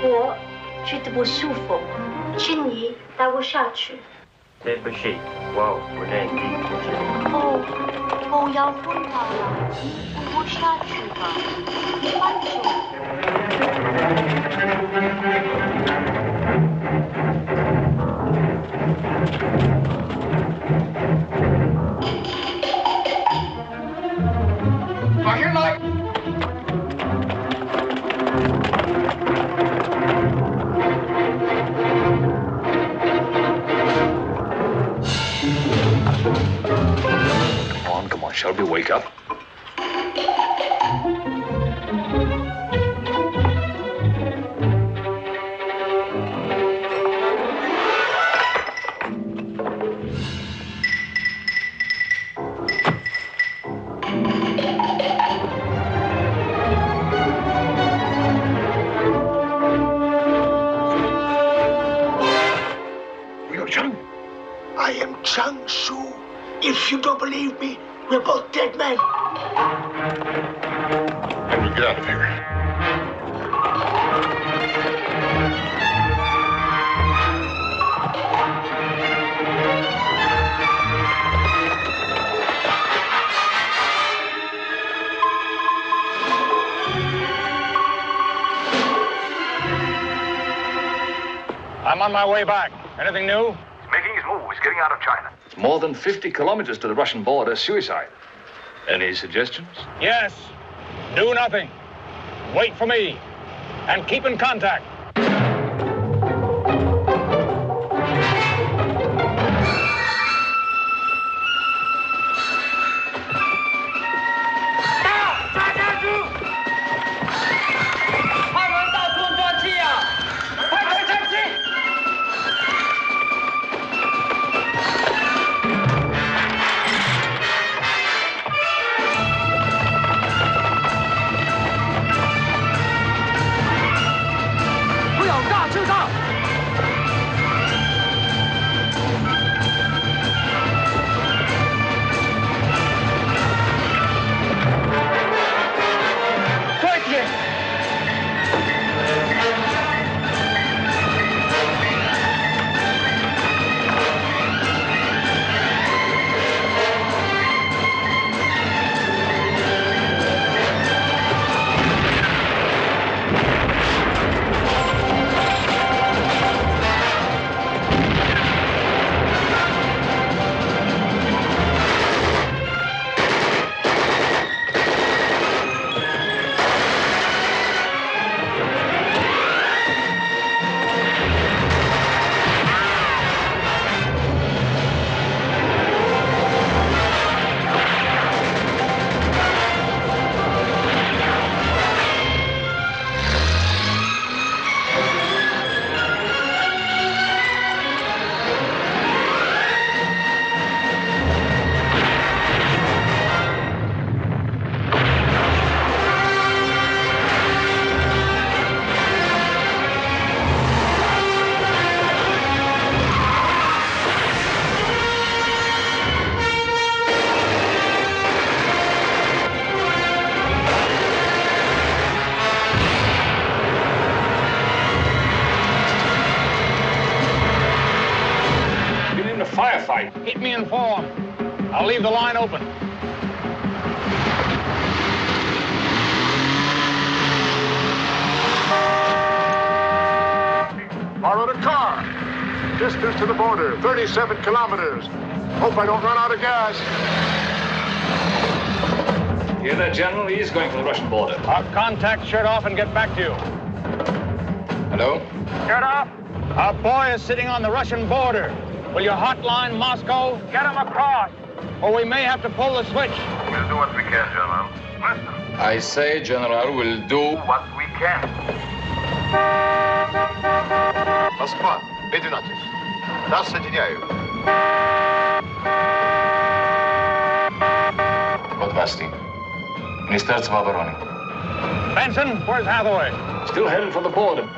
我觉得不舒服，请你带我下去。对不起，我不能离开这里。不要昏倒了，你扶我下去吧，慢走。Come on, Shelby, wake up. I am Chang Su. If you don't believe me, we're both dead men. And we get out of here. I'm on my way back. Anything new? He's making his move. He's getting out of China. It's more than 50 kilometers to the Russian border. Suicide. Any suggestions? Yes. Do nothing. Wait for me. And keep in contact. Firefight. Keep me informed. I'll leave the line open. Borrowed a car. Distance to the border, 37 kilometers. Hope I don't run out of gas. Hear that, General? He is going for the Russian border. Our contact shut off and get back to you. Hello? Shut off. Our boy is sitting on the Russian border. Will you hotline Moscow? Get him across, or we may have to pull the switch. We'll do what we can, General. Listen. I say, General, we'll do what we can. Москва, B12. Нас соединяют. Код Васти. Министерство обороны. Benson, where's Hathaway? Still headed for the border.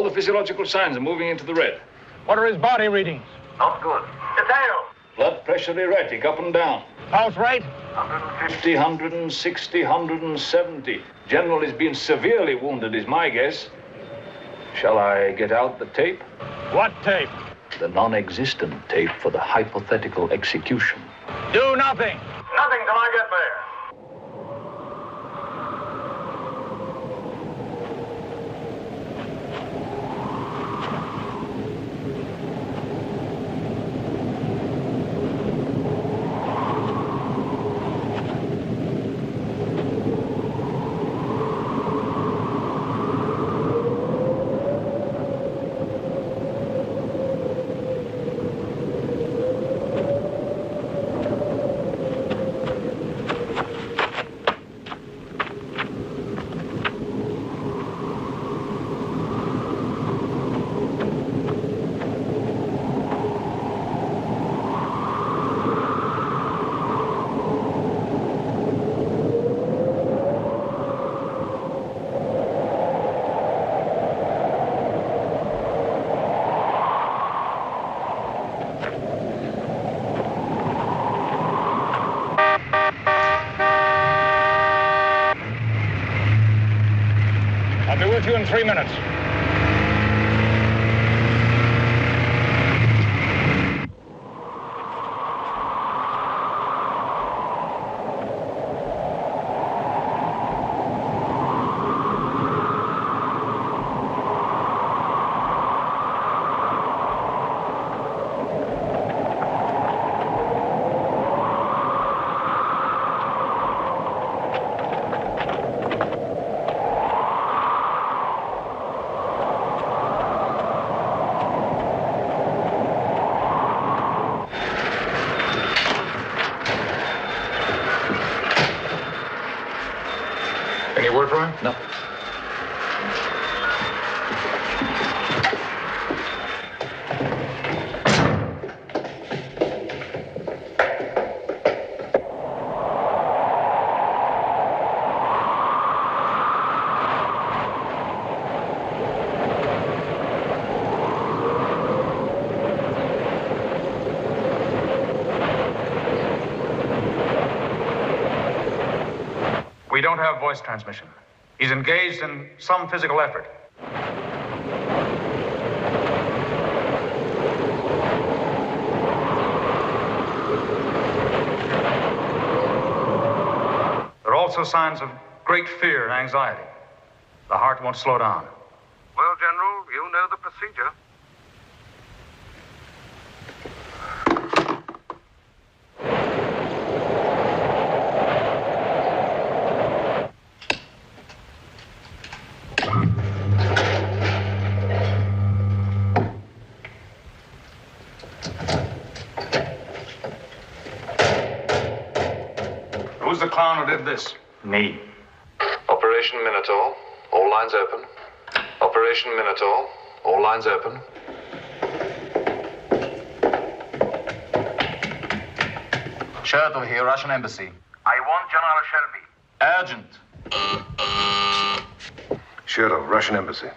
All the physiological signs are moving into the red. What are his body readings? Not good. Detail. Blood pressure erratic, up and down. Pulse rate? 150, 160, 170. General is being severely wounded, is my guess. Shall I get out the tape? What tape? The non-existent tape for the hypothetical execution. Do nothing. Nothing till I get there. I'll be with you in 3 minutes. Any word from him? No. We don't have voice transmission. He's engaged in some physical effort. There are also signs of great fear and anxiety. The heart won't slow down. Well, General, you know the procedure. Who's the clown who did this? Me. Operation Minotaur. All lines open. Operation Minotaur. All lines open. Sheriff over here, Russian embassy. I want General Shelby. Urgent. Sheriff, Russian embassy.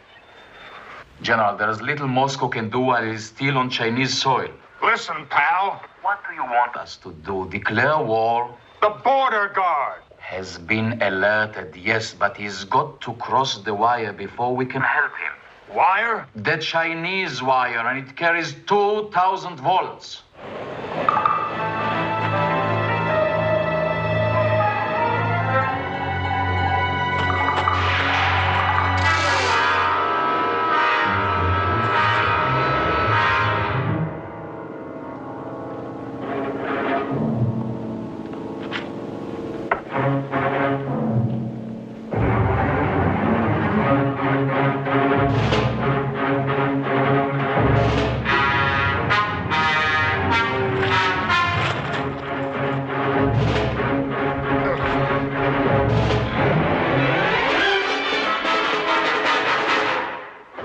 General, there is little Moscow can do while it is still on Chinese soil. Listen, pal. What do you want Us to do declare war. The border guard. Has been alerted, yes, but he's got to cross the wire before we can help him. Wire? The Chinese wire, and it carries 2,000 volts.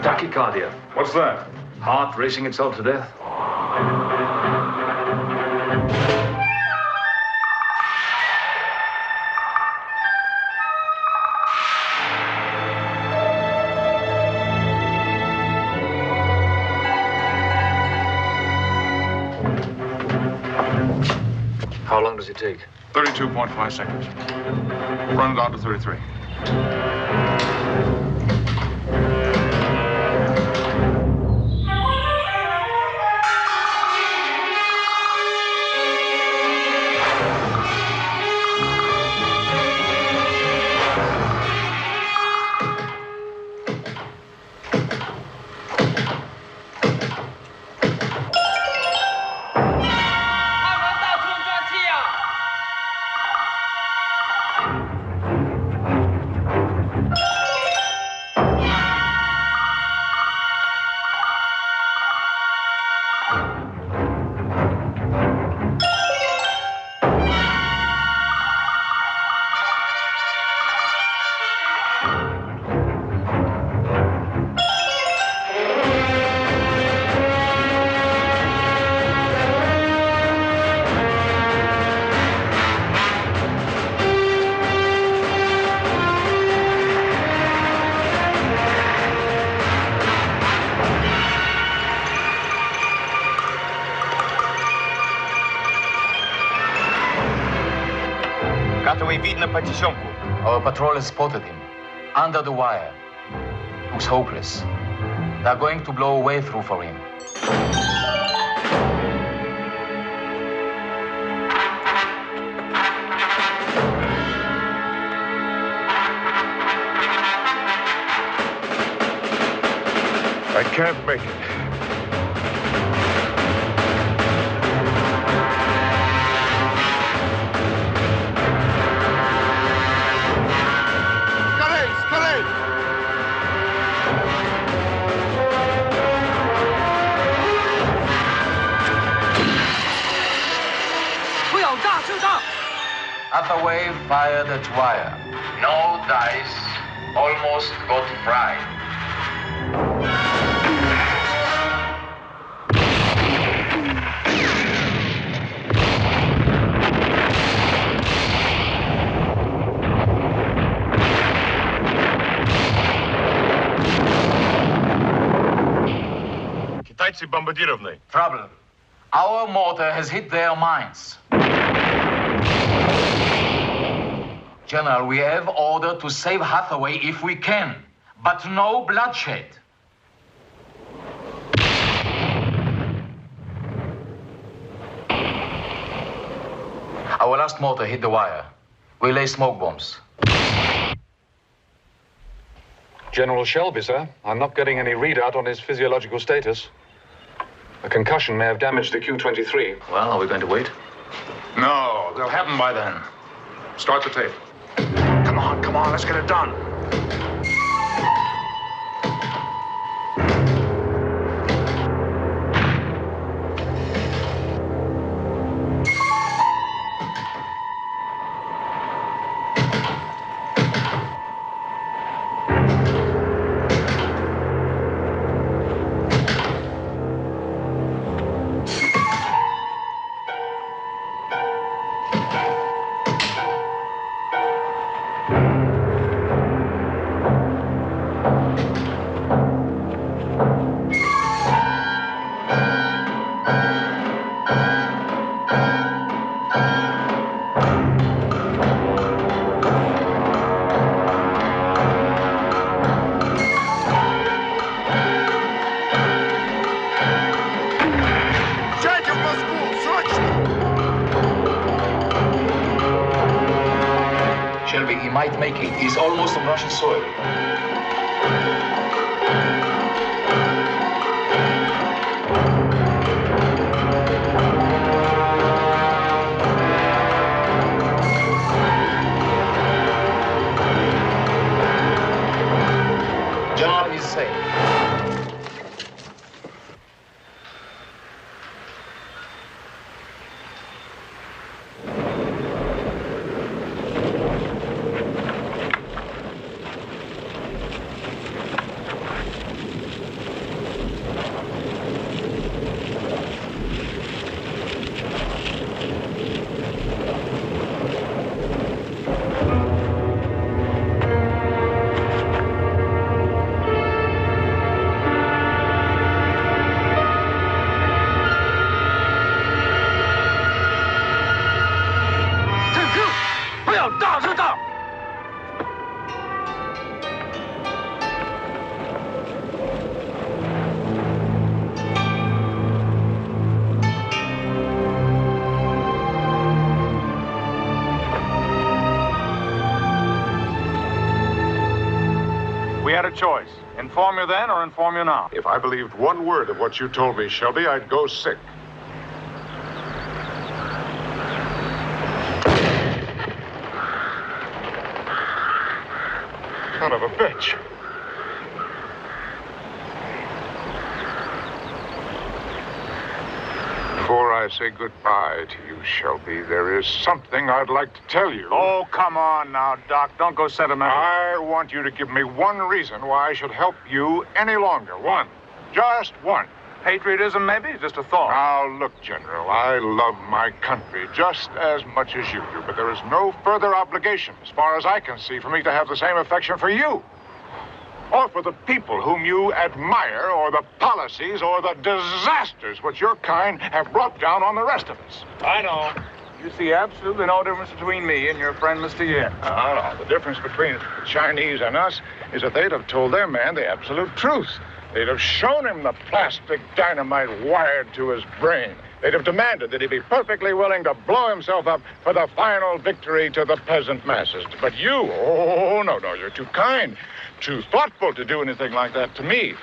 Tachycardia. What's that? Heart racing itself to death. How long does it take? 32.5 seconds. Run it down to 33. Our patrol has spotted him. Under the wire. Looks hopeless. They're going to blow a way through for him. I can't make it. Hathaway fired at wire. No dice. Almost got fried. Китайцы бомбардированы. Trouble. Our mortar has hit their mines. General, we have order to save Hathaway if we can, but no bloodshed. Our last mortar hit the wire. We lay smoke bombs. General Shelby, sir. I'm not getting any readout on his physiological status. A concussion may have damaged the Q-23. Well, are we going to wait? No, they'll have him by then. Start the tape. Come on, let's get it done. He's almost on Russian soil. General is safe. a choice. Inform you then or inform you now. If I believed one word of what you told me, Shelby, I'd go sick. Son of a bitch. Before I say goodbye to you, Shelby, there is something I'd like to tell you. Oh, come on now, Doc. Don't go sentimental. I want you to give me one reason why I should help you any longer. One. Just one. Patriotism, maybe? Just a thought. Now, look, General, I love my country just as much as you do, but there is no further obligation, as far as I can see, for me to have the same affection for you. Or for the people whom you admire, or the policies, or the disasters which your kind have brought down on the rest of us. I know. You see absolutely no difference between me and your friend, Mr. Yin. No. The difference between the Chinese and us is that they'd have told their man the absolute truth. They'd have shown him the plastic dynamite wired to his brain. They'd have demanded that he be perfectly willing to blow himself up for the final victory to the peasant masses. But you, oh, no, you're too kind, too thoughtful to do anything like that to me.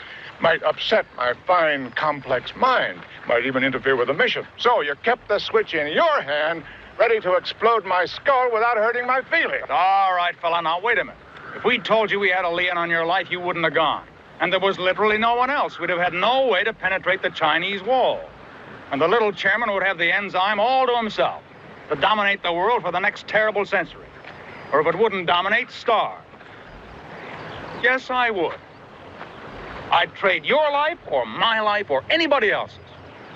Might upset my fine, complex mind. Might even interfere with the mission. So you kept the switch in your hand, ready to explode my skull without hurting my feelings. All right, fella, now wait a minute. If we told you we had a lien on your life, you wouldn't have gone. And there was literally no one else. We'd have had no way to penetrate the Chinese wall. And the little chairman would have the enzyme all to himself to dominate the world for the next terrible century. Or if it wouldn't dominate, starve. Yes, I would. I'd trade your life or my life or anybody else's.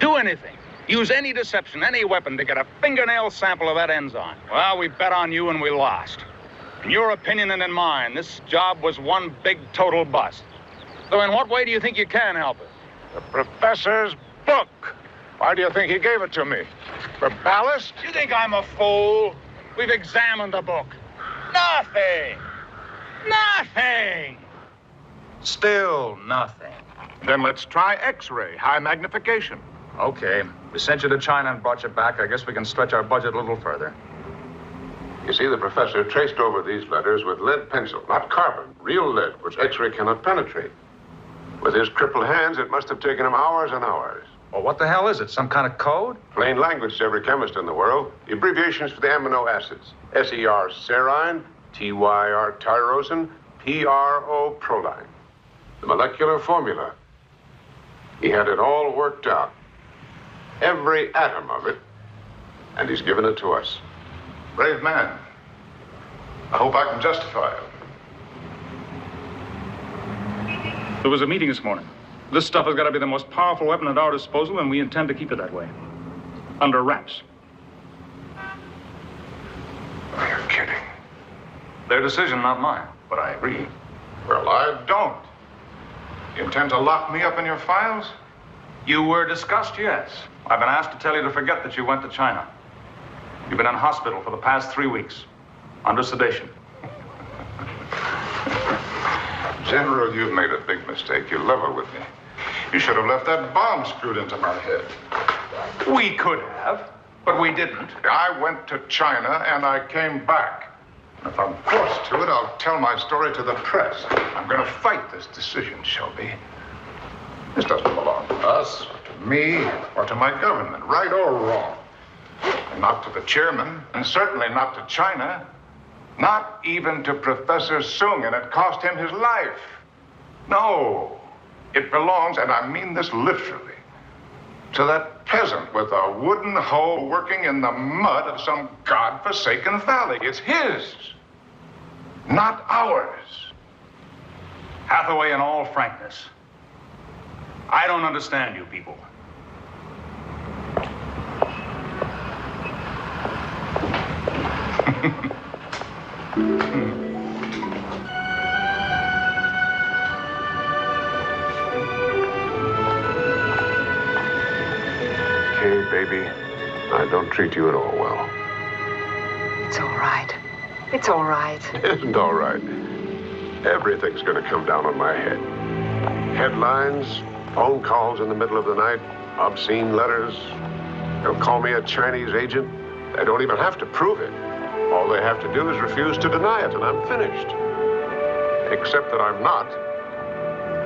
Do anything. Use any deception, any weapon to get a fingernail sample of that enzyme. Well, we bet on you and we lost. In your opinion and in mine, this job was one big total bust. So in what way do you think you can help us? The professor's book. Why do you think he gave it to me? For ballast? You think I'm a fool? We've examined the book. Nothing. Nothing. Still nothing. Then let's try X-ray, high magnification. Okay. We sent you to China and brought you back. I guess we can stretch our budget a little further. You see, the professor traced over these letters with lead pencil, not carbon, real lead, which X-ray cannot penetrate. With his crippled hands, it must have taken him hours and hours. Well, what the hell is it? Some kind of code? Plain language to every chemist in the world. The abbreviations for the amino acids. SER serine, TYR tyrosine, PRO proline. The molecular formula. He had it all worked out. Every atom of it. And he's given it to us. Brave man. I hope I can justify it. There was a meeting this morning. This stuff has got to be the most powerful weapon at our disposal, and we intend to keep it that way. Under wraps. You're kidding. Their decision, not mine. But I agree. Well, I don't. You intend to lock me up in your files? You were discussed, yes. I've been asked to tell you to forget that you went to China. You've been in hospital for the past 3 weeks. Under sedation. General, you've made a big mistake. You're level with me. You should have left that bomb screwed into my head. We could have, but we didn't. I went to China and I came back. If I'm forced to it, I'll tell my story to the press. I'm going to fight this decision, Shelby. This doesn't belong to us, or to me, or to my government, right or wrong. And not to the chairman, and certainly not to China. Not even to Professor Sung, and it cost him his life. No, it belongs, and I mean this literally, to that peasant with a wooden hoe working in the mud of some godforsaken valley. It's his, not ours. Hathaway, in all frankness, I don't understand you people. Okay, baby, I don't treat you at all well. It's all right. It's all right. It isn't all right. Everything's going to come down on my head. Headlines, phone calls in the middle of the night, obscene letters. They'll call me a Chinese agent. They don't even have to prove it. All they have to do is refuse to deny it, and I'm finished. Except that I'm not.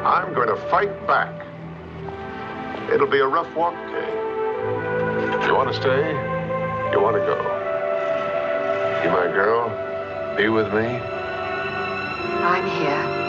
I'm going to fight back. It'll be a rough walk, Kay. You want to stay? You want to go? You my girl? Be with me? I'm here.